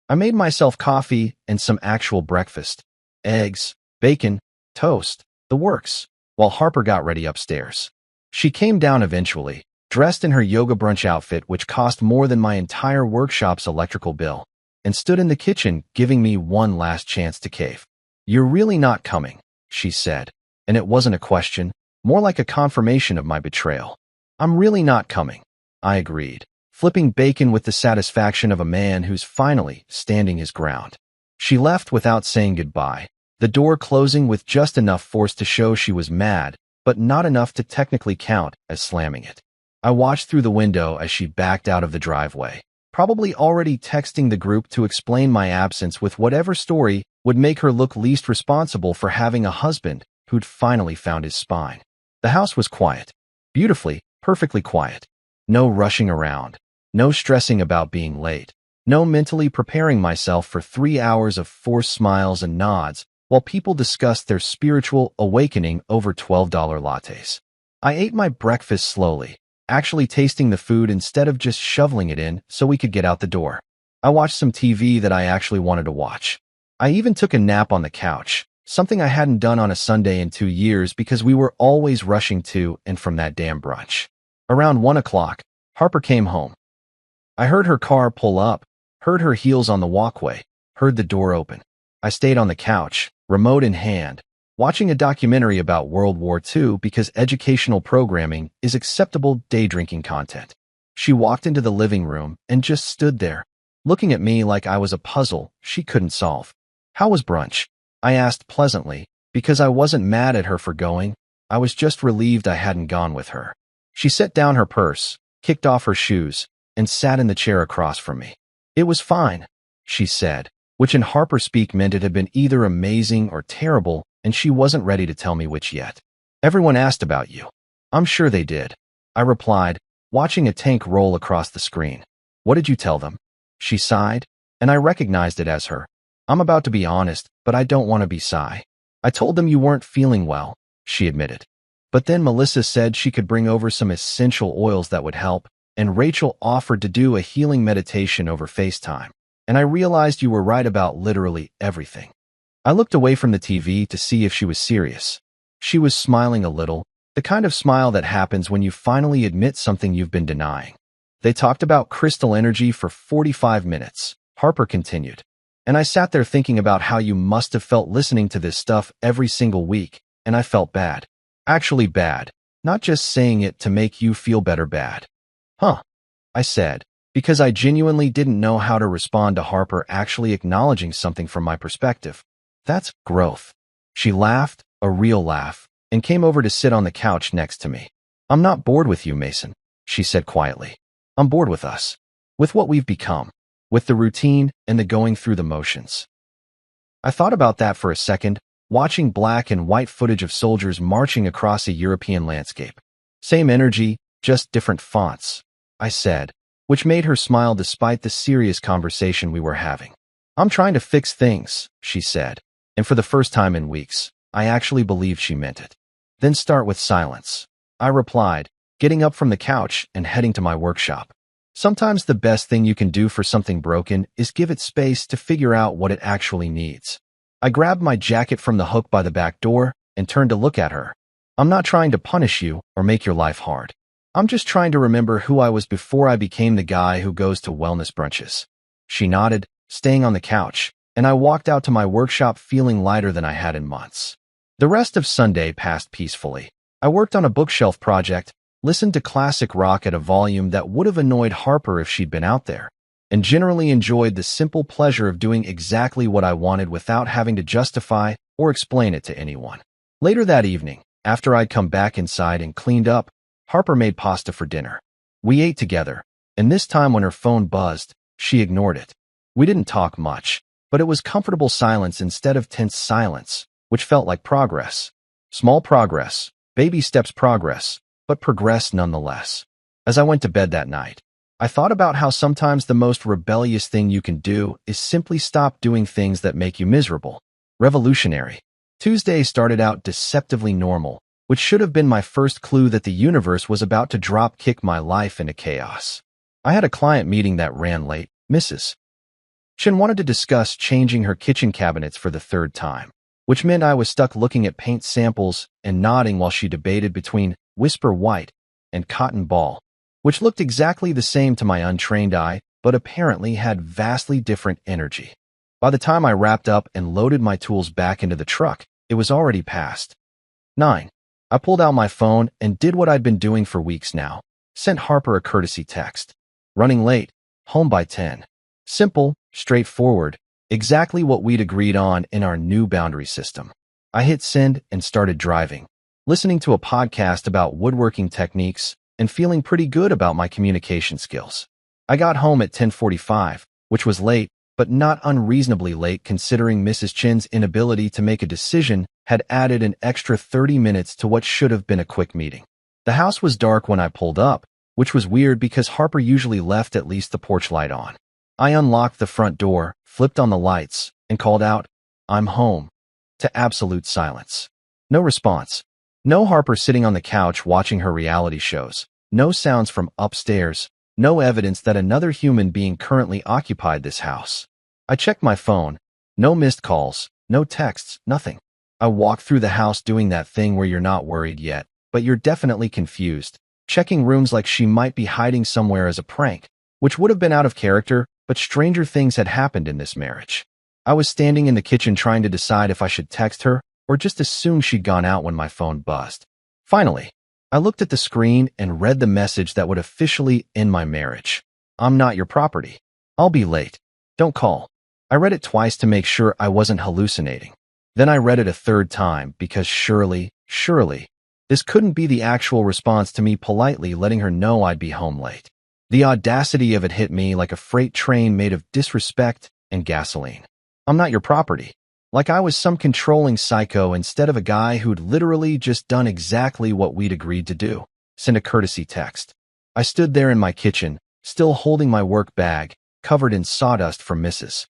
I made myself coffee and some actual breakfast. Eggs, bacon, toast, the works, while Harper got ready upstairs. She came down eventually, dressed in her yoga brunch outfit which cost more than my entire workshop's electrical bill, and stood in the kitchen giving me one last chance to cave. You're really not coming, she said, and it wasn't a question, more like a confirmation of my betrayal. I'm really not coming, I agreed, flipping bacon with the satisfaction of a man who's finally standing his ground. She left without saying goodbye, the door closing with just enough force to show she was mad, but not enough to technically count as slamming it. I watched through the window as she backed out of the driveway, probably already texting the group to explain my absence with whatever story would make her look least responsible for having a husband who'd finally found his spine. The house was quiet. Beautifully, perfectly quiet. No rushing around. No stressing about being late. No mentally preparing myself for 3 hours of forced smiles and nods while people discussed their spiritual awakening over $12 lattes. I ate my breakfast slowly, actually tasting the food instead of just shoveling it in so we could get out the door. I watched some TV that I actually wanted to watch. I even took a nap on the couch, something I hadn't done on a Sunday in 2 years because we were always rushing to and from that damn brunch. Around 1 o'clock, Harper came home. I heard her car pull up, heard her heels on the walkway, heard the door open. I stayed on the couch, remote in hand, watching a documentary about World War II because educational programming is acceptable day drinking content. She walked into the living room and just stood there, looking at me like I was a puzzle she couldn't solve. How was brunch? I asked pleasantly, because I wasn't mad at her for going, I was just relieved I hadn't gone with her. She set down her purse, kicked off her shoes, and sat in the chair across from me. It was fine, she said, which in Harper speak meant it had been either amazing or terrible, and she wasn't ready to tell me which yet. Everyone asked about you. I'm sure they did, I replied, watching a tank roll across the screen. What did you tell them? She sighed, and I recognized it as her. I'm about to be honest, but I don't want to be sigh. I told them you weren't feeling well, she admitted. But then Melissa said she could bring over some essential oils that would help, and Rachel offered to do a healing meditation over FaceTime. And I realized you were right about literally everything. I looked away from the TV to see if she was serious. She was smiling a little, the kind of smile that happens when you finally admit something you've been denying. They talked about crystal energy for 45 minutes, Harper continued. And I sat there thinking about how you must have felt listening to this stuff every single week, and I felt bad. Actually bad, not just saying it to make you feel better bad. Huh, I said, because I genuinely didn't know how to respond to Harper actually acknowledging something from my perspective. That's growth. She laughed, a real laugh, and came over to sit on the couch next to me. I'm not bored with you, Mason, she said quietly. I'm bored with us. With what we've become. With the routine and the going through the motions. I thought about that for a second, watching black and white footage of soldiers marching across a European landscape. Same energy, just different fonts, I said, which made her smile despite the serious conversation we were having. I'm trying to fix things, she said, and for the first time in weeks, I actually believed she meant it. Then start with silence, I replied, getting up from the couch and heading to my workshop. Sometimes the best thing you can do for something broken is give it space to figure out what it actually needs. I grabbed my jacket from the hook by the back door and turned to look at her. I'm not trying to punish you or make your life hard. I'm just trying to remember who I was before I became the guy who goes to wellness brunches. She nodded, staying on the couch, and I walked out to my workshop feeling lighter than I had in months. The rest of Sunday passed peacefully. I worked on a bookshelf project, listened to classic rock at a volume that would have annoyed Harper if she'd been out there, and generally enjoyed the simple pleasure of doing exactly what I wanted without having to justify or explain it to anyone. Later that evening, after I'd come back inside and cleaned up, Harper made pasta for dinner. We ate together, and this time when her phone buzzed, she ignored it. We didn't talk much, but it was comfortable silence instead of tense silence, which felt like progress. Small progress, baby steps progress, but progress nonetheless. As I went to bed that night, I thought about how sometimes the most rebellious thing you can do is simply stop doing things that make you miserable. Revolutionary. Tuesday started out deceptively normal, which should have been my first clue that the universe was about to drop kick my life into chaos. I had a client meeting that ran late. Mrs. Chen wanted to discuss changing her kitchen cabinets for the third time, which meant I was stuck looking at paint samples and nodding while she debated between Whisper White and Cotton Ball, which looked exactly the same to my untrained eye, but apparently had vastly different energy. By the time I wrapped up and loaded my tools back into the truck, it was already past 9. I pulled out my phone and did what I'd been doing for weeks now. Sent Harper a courtesy text. Running late, home by 10. Simple, straightforward, exactly what we'd agreed on in our new boundary system. I hit send and started driving, listening to a podcast about woodworking techniques and feeling pretty good about my communication skills. I got home at 10:45, which was late, but not unreasonably late considering Mrs. Chen's inability to make a decision had added an extra 30 minutes to what should have been a quick meeting. The house was dark when I pulled up, which was weird because Harper usually left at least the porch light on. I unlocked the front door, flipped on the lights, and called out, "I'm home," to absolute silence. No response. No Harper sitting on the couch watching her reality shows. No sounds from upstairs. No evidence that another human being currently occupied this house. I checked my phone. No missed calls, no texts, nothing. I walked through the house doing that thing where you're not worried yet, but you're definitely confused, checking rooms like she might be hiding somewhere as a prank, which would have been out of character, but stranger things had happened in this marriage. I was standing in the kitchen trying to decide if I should text her or just assume she'd gone out when my phone buzzed. Finally, I looked at the screen and read the message that would officially end my marriage. I'm not your property. I'll be late. Don't call. I read it twice to make sure I wasn't hallucinating. Then I read it a third time because surely, this couldn't be the actual response to me politely letting her know I'd be home late. The audacity of it hit me like a freight train made of disrespect and gasoline. I'm not your property. Like I was some controlling psycho instead of a guy who'd literally just done exactly what we'd agreed to do. Send a courtesy text. I stood there in my kitchen, still holding my work bag, covered in sawdust from Mrs.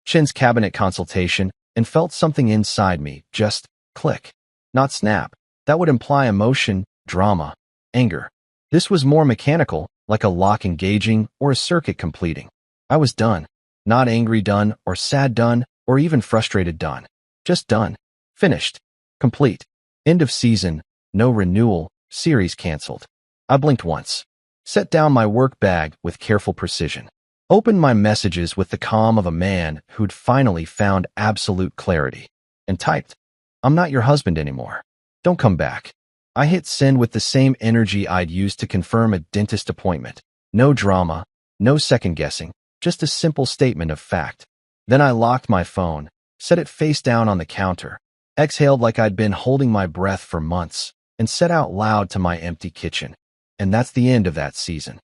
Chen's cabinet consultation, and felt something inside me just click. Not snap. That would imply emotion, drama, anger. This was more mechanical, like a lock engaging or a circuit completing. I was done. Not angry done, or sad done, or even frustrated done. Just done. Finished. Complete. End of season. No renewal. Series canceled. I blinked once. Set down my work bag with careful precision. Opened my messages with the calm of a man who'd finally found absolute clarity. And typed, "I'm not your husband anymore. Don't come back." I hit send with the same energy I'd used to confirm a dentist appointment. No drama. No second guessing. Just a simple statement of fact. Then I locked my phone, set it face down on the counter, exhaled like I'd been holding my breath for months, and said out loud to my empty kitchen. And that's the end of that season.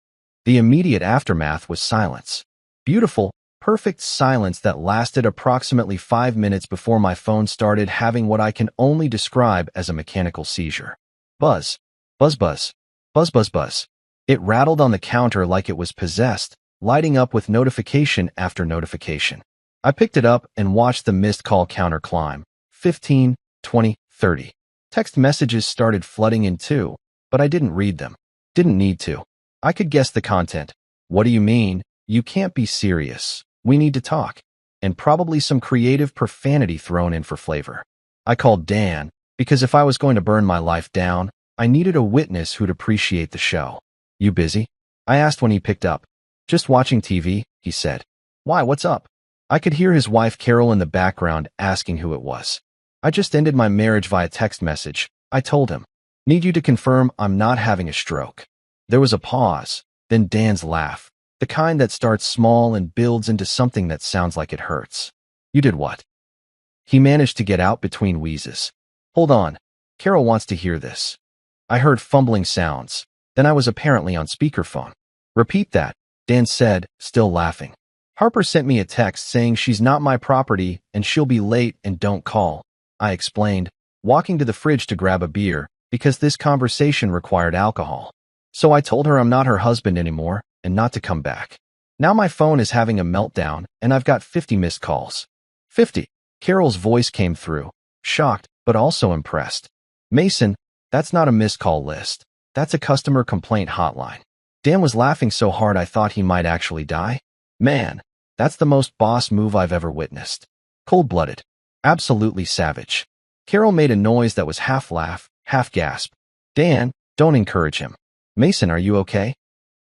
The immediate aftermath was silence. Beautiful, perfect silence that lasted approximately 5 minutes before my phone started having what I can only describe as a mechanical seizure. Buzz, buzz, buzz, buzz, buzz, buzz. It rattled on the counter like it was possessed, lighting up with notification after notification. I picked it up and watched the missed call counter climb. 15, 20, 30. Text messages started flooding in too, but I didn't read them. Didn't need to. I could guess the content. What do you mean? You can't be serious. We need to talk. And probably some creative profanity thrown in for flavor. I called Dan, because if I was going to burn my life down, I needed a witness who'd appreciate the show. You busy? I asked when he picked up. Just watching TV, he said. Why, what's up? I could hear his wife Carol in the background asking who it was. I just ended my marriage via text message, I told him. Need you to confirm I'm not having a stroke. There was a pause, then Dan's laugh, the kind that starts small and builds into something that sounds like it hurts. You did what? He managed to get out between wheezes. Hold on, Carol wants to hear this. I heard fumbling sounds, then I was apparently on speakerphone. Repeat that, Dan said, still laughing. Harper sent me a text saying she's not my property and she'll be late and don't call, I explained, walking to the fridge to grab a beer because this conversation required alcohol. So I told her I'm not her husband anymore and not to come back. Now my phone is having a meltdown and I've got 50 missed calls. 50. Carol's voice came through, shocked but also impressed. Mason, that's not a missed call list. That's a customer complaint hotline. Dan was laughing so hard I thought he might actually die. Man, that's the most boss move I've ever witnessed. Cold-blooded. Absolutely savage. Carol made a noise that was half laugh, half gasp. Dan, don't encourage him. Mason, are you okay?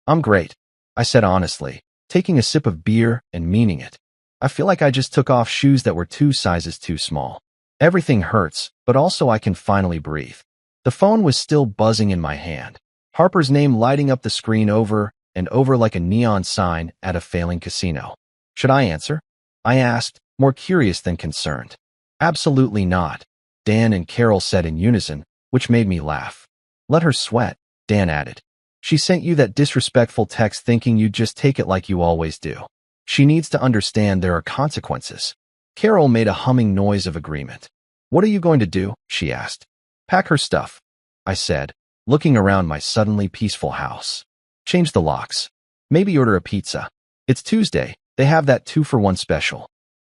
I'm great, I said honestly, taking a sip of beer and meaning it. I feel like I just took off shoes that were 2 sizes too small. Everything hurts, but also I can finally breathe. The phone was still buzzing in my hand. Harper's name lighting up the screen over and over like a neon sign at a failing casino. Should I answer? I asked, more curious than concerned. Absolutely not, Dan and Carol said in unison, which made me laugh. Let her sweat, Dan added. She sent you that disrespectful text thinking you'd just take it like you always do. She needs to understand there are consequences. Carol made a humming noise of agreement. What are you going to do? She asked. Pack her stuff, I said, looking around my suddenly peaceful house. Change the locks. Maybe order a pizza. It's Tuesday. They have that 2-for-1 special.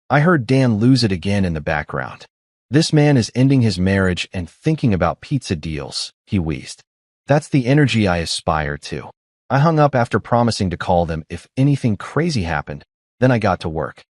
I heard Dan lose it again in the background. This man is ending his marriage and thinking about pizza deals, he wheezed. That's the energy I aspire to. I hung up after promising to call them if anything crazy happened. Then I got to work.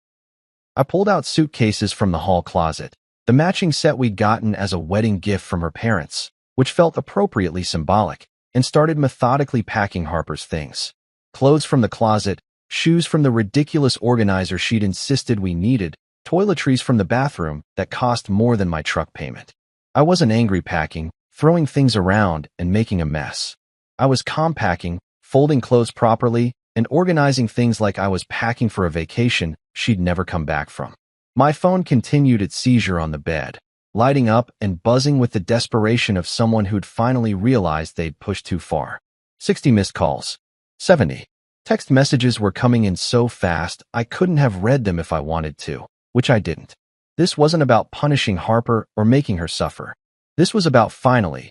I pulled out suitcases from the hall closet, the matching set we'd gotten as a wedding gift from her parents, which felt appropriately symbolic, and started methodically packing Harper's things. Clothes from the closet, shoes from the ridiculous organizer she'd insisted we needed, toiletries from the bathroom that cost more than my truck payment. I wasn't angry packing, throwing things around and making a mess. I was compacting, folding clothes properly, and organizing things like I was packing for a vacation she'd never come back from. My phone continued its seizure on the bed, lighting up and buzzing with the desperation of someone who'd finally realized they'd pushed too far. 60 missed calls. 70. Text messages were coming in so fast I couldn't have read them if I wanted to, which I didn't. This wasn't about punishing Harper or making her suffer. This was about finally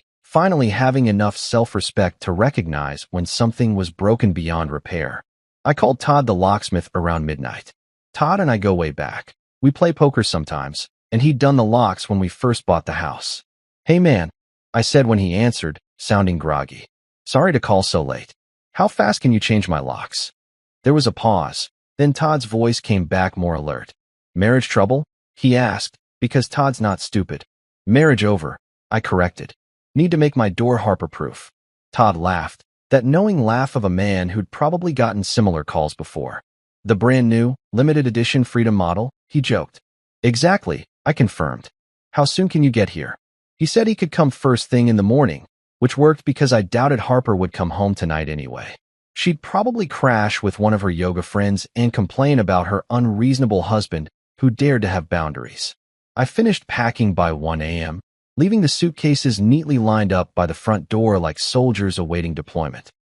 having enough self-respect to recognize when something was broken beyond repair. I called Todd the locksmith around midnight. Todd and I go way back. We play poker sometimes, and he'd done the locks when we first bought the house. Hey man, I said when he answered, sounding groggy. Sorry to call so late. How fast can you change my locks? There was a pause, then Todd's voice came back more alert. Marriage trouble? He asked, because Todd's not stupid. Marriage over, I corrected. Need to make my door Harper-proof. Todd laughed, that knowing laugh of a man who'd probably gotten similar calls before. The brand new, limited edition Freedom model, he joked. Exactly, I confirmed. How soon can you get here? He said he could come first thing in the morning, which worked because I doubted Harper would come home tonight anyway. She'd probably crash with one of her yoga friends and complain about her unreasonable husband who dared to have boundaries. I finished packing by 1 a.m., leaving the suitcases neatly lined up by the front door like soldiers awaiting deployment.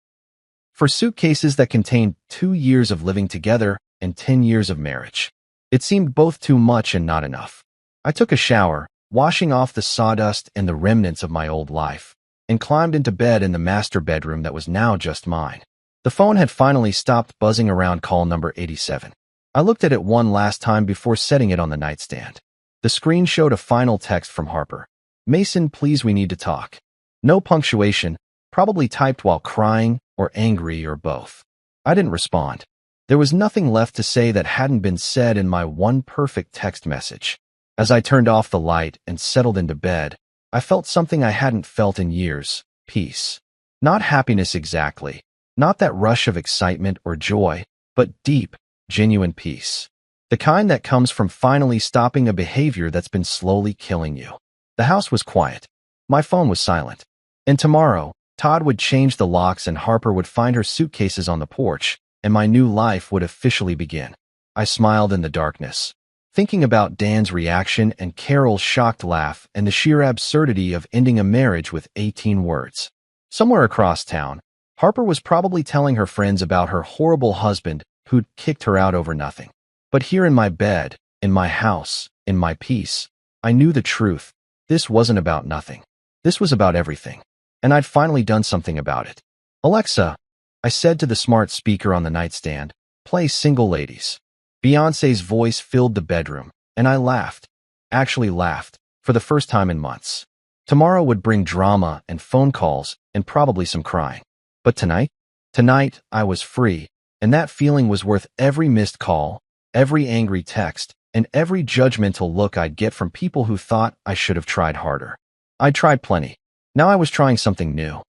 For suitcases that contained 2 years of living together and 10 years of marriage, it seemed both too much and not enough. I took a shower, washing off the sawdust and the remnants of my old life, and climbed into bed in the master bedroom that was now just mine. The phone had finally stopped buzzing around call number 87. I looked at it one last time before setting it on the nightstand. The screen showed a final text from Harper. "Mason, please, we need to talk." No punctuation, probably typed while crying or angry or both. I didn't respond. There was nothing left to say that hadn't been said in my one perfect text message. As I turned off the light and settled into bed, I felt something I hadn't felt in years: peace. Not happiness exactly, not that rush of excitement or joy, but deep, genuine peace. The kind that comes from finally stopping a behavior that's been slowly killing you. The house was quiet. My phone was silent. And tomorrow, Todd would change the locks and Harper would find her suitcases on the porch, and my new life would officially begin. I smiled in the darkness, thinking about Dan's reaction and Carol's shocked laugh and the sheer absurdity of ending a marriage with 18 words. Somewhere across town, Harper was probably telling her friends about her horrible husband who'd kicked her out over nothing. But here in my bed, in my house, in my peace, I knew the truth. This wasn't about nothing. This was about everything. And I'd finally done something about it. "Alexa," I said to the smart speaker on the nightstand, "play Single Ladies." Beyoncé's voice filled the bedroom, and I laughed. Actually laughed, for the first time in months. Tomorrow would bring drama and phone calls and probably some crying. But tonight I was free, and that feeling was worth every missed call, every angry text, and every judgmental look I'd get from people who thought I should have tried harder. I'd tried plenty. Now I was trying something new.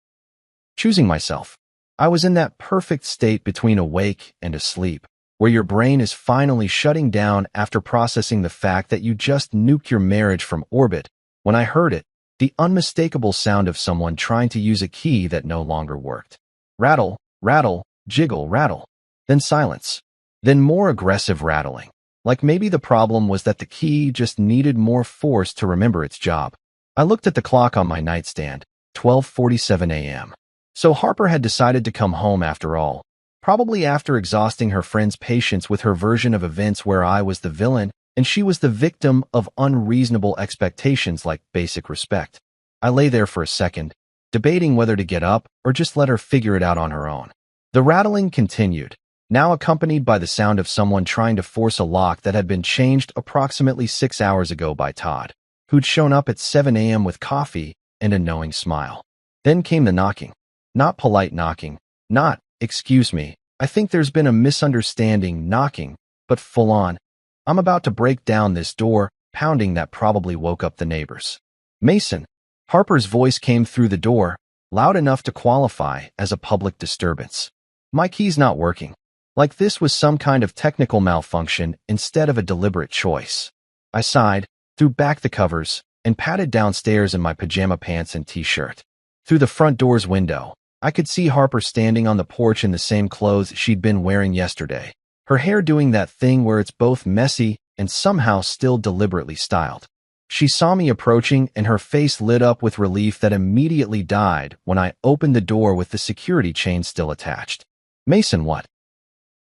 Choosing myself. I was in that perfect state between awake and asleep, where your brain is finally shutting down after processing the fact that you just nuked your marriage from orbit, when I heard it, the unmistakable sound of someone trying to use a key that no longer worked. Rattle, rattle, jiggle, rattle. Then silence. Then more aggressive rattling. Like maybe the problem was that the key just needed more force to remember its job. I looked at the clock on my nightstand, 12:47 a.m. So Harper had decided to come home after all, probably after exhausting her friend's patience with her version of events where I was the villain and she was the victim of unreasonable expectations like basic respect. I lay there for a second, debating whether to get up or just let her figure it out on her own. The rattling continued, now accompanied by the sound of someone trying to force a lock that had been changed approximately 6 hours ago by Todd, who'd shown up at 7 a.m. with coffee and a knowing smile. Then came the knocking. Not polite knocking, not, "Excuse me, I think there's been a misunderstanding" knocking, but full on. I'm about to break down this door, pounding that probably woke up the neighbors. "Mason." Harper's voice came through the door, loud enough to qualify as a public disturbance. "My key's not working." Like this was some kind of technical malfunction instead of a deliberate choice. I sighed, threw back the covers, and padded downstairs in my pajama pants and t-shirt. Through the front door's window, I could see Harper standing on the porch in the same clothes she'd been wearing yesterday, her hair doing that thing where it's both messy and somehow still deliberately styled. She saw me approaching and her face lit up with relief that immediately died when I opened the door with the security chain still attached. "Mason, what?"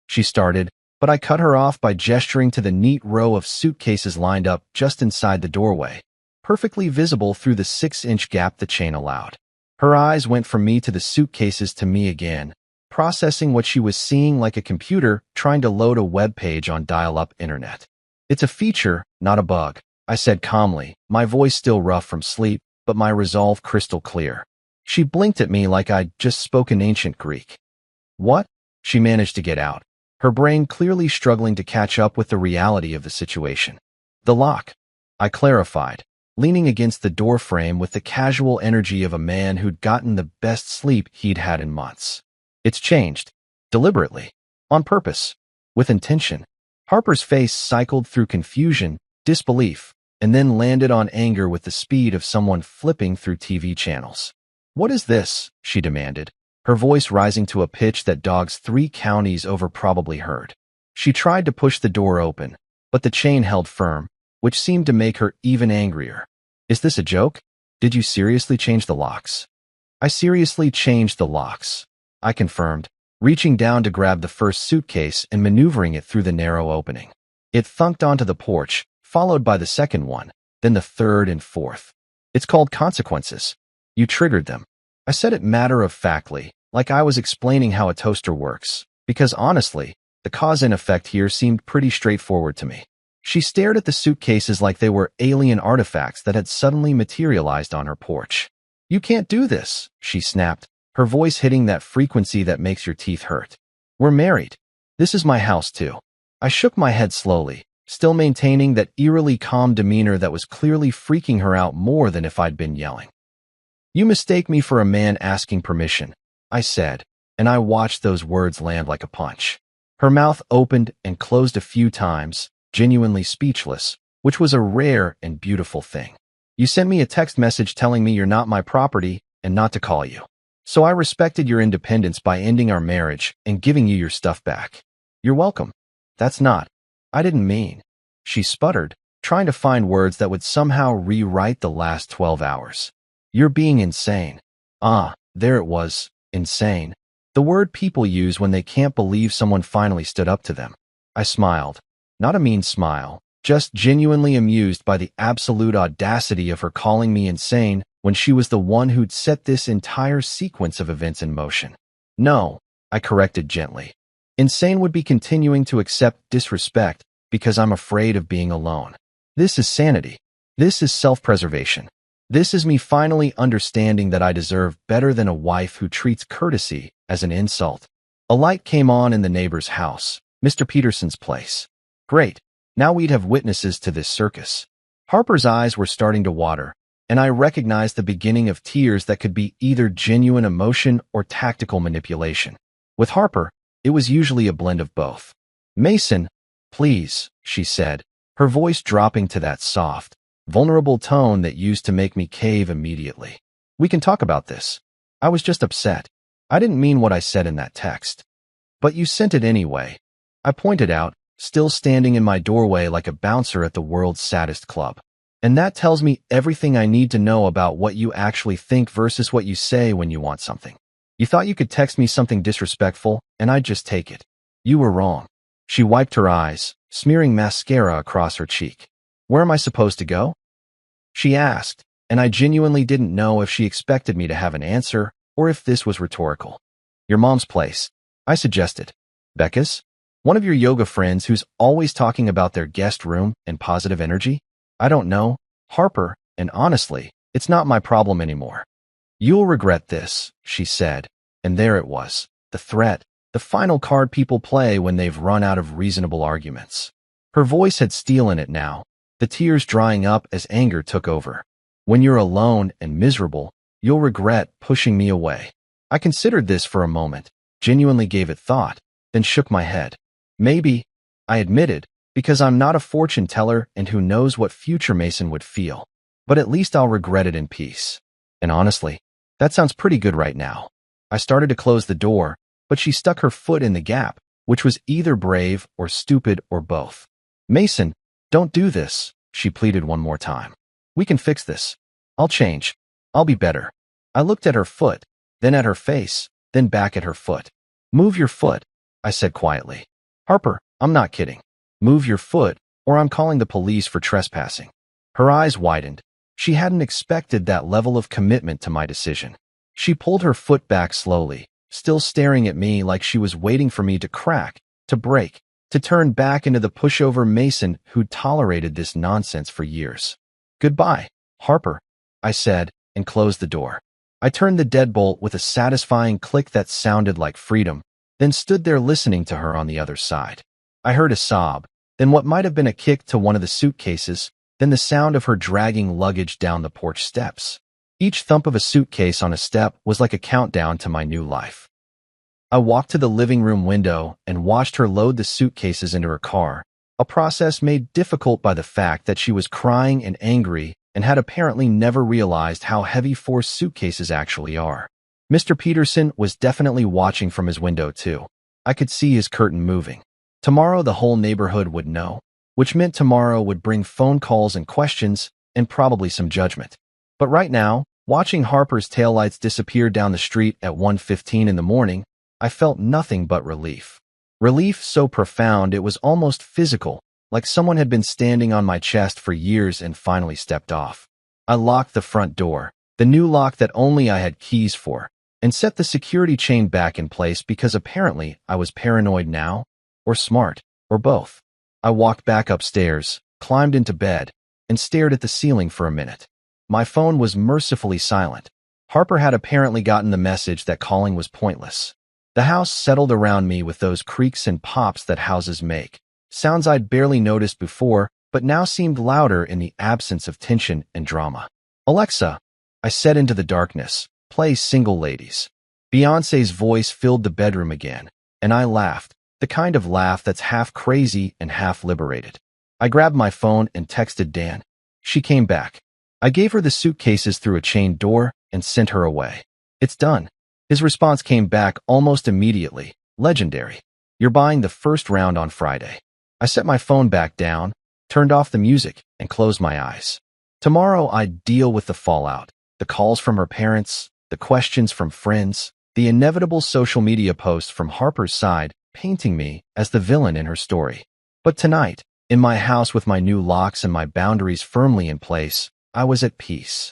she started, but I cut her off by gesturing to the neat row of suitcases lined up just inside the doorway, perfectly visible through the 6-inch gap the chain allowed. Her eyes went from me to the suitcases to me again, processing what she was seeing like a computer trying to load a web page on dial-up internet. "It's a feature, not a bug," I said calmly, my voice still rough from sleep, but my resolve crystal clear. She blinked at me like I'd just spoken ancient Greek. "What?" she managed to get out, her brain clearly struggling to catch up with the reality of the situation. "The lock," I clarified, leaning against the doorframe with the casual energy of a man who'd gotten the best sleep he'd had in months. "It's changed. Deliberately. On purpose. With intention." Harper's face cycled through confusion, disbelief, and then landed on anger with the speed of someone flipping through TV channels. "What is this?" she demanded, her voice rising to a pitch that dogs 3 counties over probably heard. She tried to push the door open, but the chain held firm, which seemed to make her even angrier. "Is this a joke? Did you seriously change the locks? I seriously changed the locks, I confirmed, reaching down to grab the first suitcase and maneuvering it through the narrow opening. It thunked onto the porch, followed by the second one, then the third and fourth. It's called consequences. You triggered them. I said it matter-of-factly, like I was explaining how a toaster works, because honestly, the cause and effect here seemed pretty straightforward to me. She stared at the suitcases like they were alien artifacts that had suddenly materialized on her porch. You can't do this, she snapped, her voice hitting that frequency that makes your teeth hurt. We're married. This is my house too. I shook my head slowly, still maintaining that eerily calm demeanor that was clearly freaking her out more than if I'd been yelling. You mistake me for a man asking permission, I said, and I watched those words land like a punch. Her mouth opened and closed a few times, genuinely speechless, which was a rare and beautiful thing. You sent me a text message telling me you're not my property and not to call you. So I respected your independence by ending our marriage and giving you your stuff back. You're welcome. That's not. I didn't mean. She sputtered, trying to find words that would somehow rewrite the last 12 hours. You're being insane. Ah, there it was, insane. The word people use when they can't believe someone finally stood up to them. I smiled. Not a mean smile, just genuinely amused by the absolute audacity of her calling me insane when she was the one who'd set this entire sequence of events in motion. No, I corrected gently. Insane would be continuing to accept disrespect because I'm afraid of being alone. This is sanity. This is self-preservation. This is me finally understanding that I deserve better than a wife who treats courtesy as an insult. A light came on in the neighbor's house, Mr. Peterson's place. Great. Now we'd have witnesses to this circus. Harper's eyes were starting to water, and I recognized the beginning of tears that could be either genuine emotion or tactical manipulation. With Harper, it was usually a blend of both. Mason, please, she said, her voice dropping to that soft, vulnerable tone that used to make me cave immediately. We can talk about this. I was just upset. I didn't mean what I said in that text. But you sent it anyway. I pointed out, still standing in my doorway like a bouncer at the world's saddest club. And that tells me everything I need to know about what you actually think versus what you say when you want something. You thought you could text me something disrespectful, and I'd just take it. You were wrong. She wiped her eyes, smearing mascara across her cheek. Where am I supposed to go? She asked, and I genuinely didn't know if she expected me to have an answer or if this was rhetorical. Your mom's place, I suggested. Becca's? One of your yoga friends who's always talking about their guest room and positive energy? I don't know, Harper, and honestly, it's not my problem anymore. You'll regret this, she said, and there it was, the threat, the final card people play when they've run out of reasonable arguments. Her voice had steel in it now, the tears drying up as anger took over. When you're alone and miserable, you'll regret pushing me away. I considered this for a moment, genuinely gave it thought, then shook my head. Maybe, I admitted, because I'm not a fortune teller and who knows what future Mason would feel. But at least I'll regret it in peace. And honestly, that sounds pretty good right now. I started to close the door, but she stuck her foot in the gap, which was either brave or stupid or both. Mason, don't do this, she pleaded one more time. We can fix this. I'll change. I'll be better. I looked at her foot, then at her face, then back at her foot. Move your foot, I said quietly. Harper, I'm not kidding. Move your foot, or I'm calling the police for trespassing. Her eyes widened. She hadn't expected that level of commitment to my decision. She pulled her foot back slowly, still staring at me like she was waiting for me to crack, to break, to turn back into the pushover Mason who'd tolerated this nonsense for years. Goodbye, Harper, I said, and closed the door. I turned the deadbolt with a satisfying click that sounded like freedom, then stood there listening to her on the other side. I heard a sob, then what might have been a kick to one of the suitcases, then the sound of her dragging luggage down the porch steps. Each thump of a suitcase on a step was like a countdown to my new life. I walked to the living room window and watched her load the suitcases into her car, a process made difficult by the fact that she was crying and angry and had apparently never realized how heavy 4 suitcases actually are. Mr. Peterson was definitely watching from his window too. I could see his curtain moving. Tomorrow the whole neighborhood would know, which meant tomorrow would bring phone calls and questions and probably some judgment. But right now, watching Harper's taillights disappear down the street at 1:15 in the morning, I felt nothing but relief. Relief so profound it was almost physical, like someone had been standing on my chest for years and finally stepped off. I locked the front door, the new lock that only I had keys for, and set the security chain back in place because apparently I was paranoid now, or smart, or both. I walked back upstairs, climbed into bed, and stared at the ceiling for a minute. My phone was mercifully silent. Harper had apparently gotten the message that calling was pointless. The house settled around me with those creaks and pops that houses make, sounds I'd barely noticed before, but now seemed louder in the absence of tension and drama. "Alexa," I said into the darkness, "play Single Ladies." Beyoncé's voice filled the bedroom again, and I laughed, the kind of laugh that's half crazy and half liberated. I grabbed my phone and texted Dan. She came back. I gave her the suitcases through a chained door and sent her away. "It's done." His response came back almost immediately. "Legendary. You're buying the first round on Friday." I set my phone back down, turned off the music, and closed my eyes. Tomorrow I'd deal with the fallout, the calls from her parents, the questions from friends, the inevitable social media posts from Harper's side painting me as the villain in her story. But tonight, in my house with my new locks and my boundaries firmly in place, I was at peace.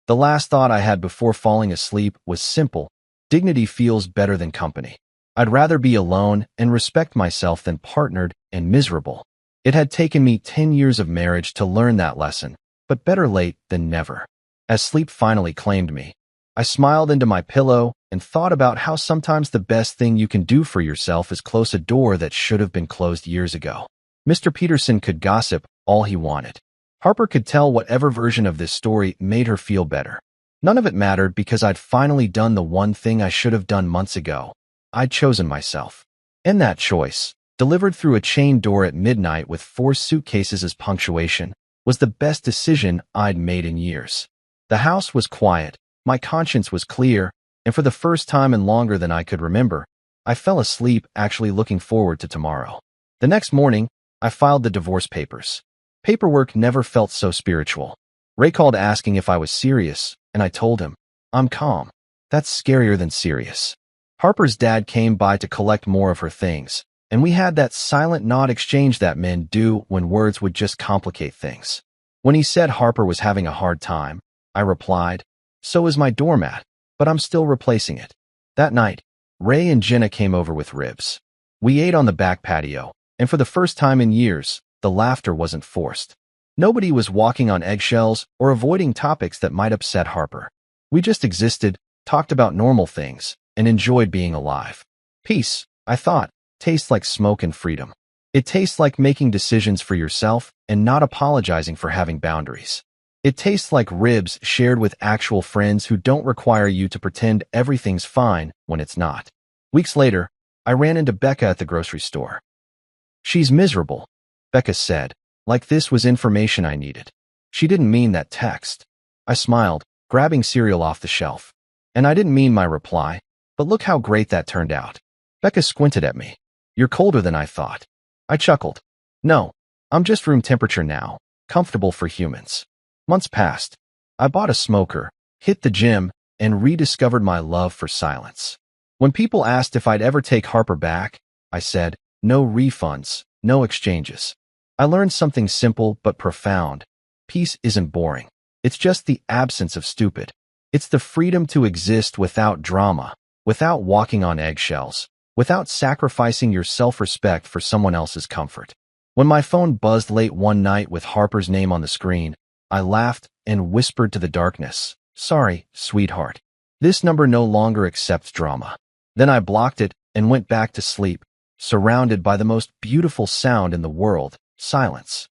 The last thought I had before falling asleep was simple: dignity feels better than company. I'd rather be alone and respect myself than partnered and miserable. It had taken me 10 years of marriage to learn that lesson, but better late than never. As sleep finally claimed me, I smiled into my pillow and thought about how sometimes the best thing you can do for yourself is close a door that should have been closed years ago. Mr. Peterson could gossip all he wanted. Harper could tell whatever version of this story made her feel better. None of it mattered because I'd finally done the one thing I should have done months ago. I'd chosen myself. And that choice, delivered through a chained door at midnight with 4 suitcases as punctuation, was the best decision I'd made in years. The house was quiet, my conscience was clear, and for the first time in longer than I could remember, I fell asleep actually looking forward to tomorrow. The next morning, I filed the divorce papers. Paperwork never felt so spiritual. Ray called asking if I was serious, and I told him, "I'm calm." That's scarier than serious. Harper's dad came by to collect more of her things, and we had that silent nod exchange that men do when words would just complicate things. When he said Harper was having a hard time, I replied, "So is my doormat, but I'm still replacing it." That night, Ray and Jenna came over with ribs. We ate on the back patio, and for the first time in years, the laughter wasn't forced. Nobody was walking on eggshells or avoiding topics that might upset Harper. We just existed, talked about normal things, and enjoyed being alive. Peace, I thought, tastes like smoke and freedom. It tastes like making decisions for yourself and not apologizing for having boundaries. It tastes like ribs shared with actual friends who don't require you to pretend everything's fine when it's not. Weeks later, I ran into Becca at the grocery store. "She's miserable," Becca said, like this was information I needed. She didn't mean that text. I smiled, grabbing cereal off the shelf. And I didn't mean my reply, but look how great that turned out. Becca squinted at me. "You're colder than I thought." I chuckled. "No, I'm just room temperature now, comfortable for humans." Months passed. I bought a smoker, hit the gym, and rediscovered my love for silence. When people asked if I'd ever take Harper back, I said, no refunds, no exchanges. I learned something simple but profound. Peace isn't boring. It's just the absence of stupid. It's the freedom to exist without drama, without walking on eggshells, without sacrificing your self-respect for someone else's comfort. When my phone buzzed late one night with Harper's name on the screen, I laughed and whispered to the darkness, "Sorry, sweetheart. This number no longer accepts drama." Then I blocked it and went back to sleep, surrounded by the most beautiful sound in the world, silence.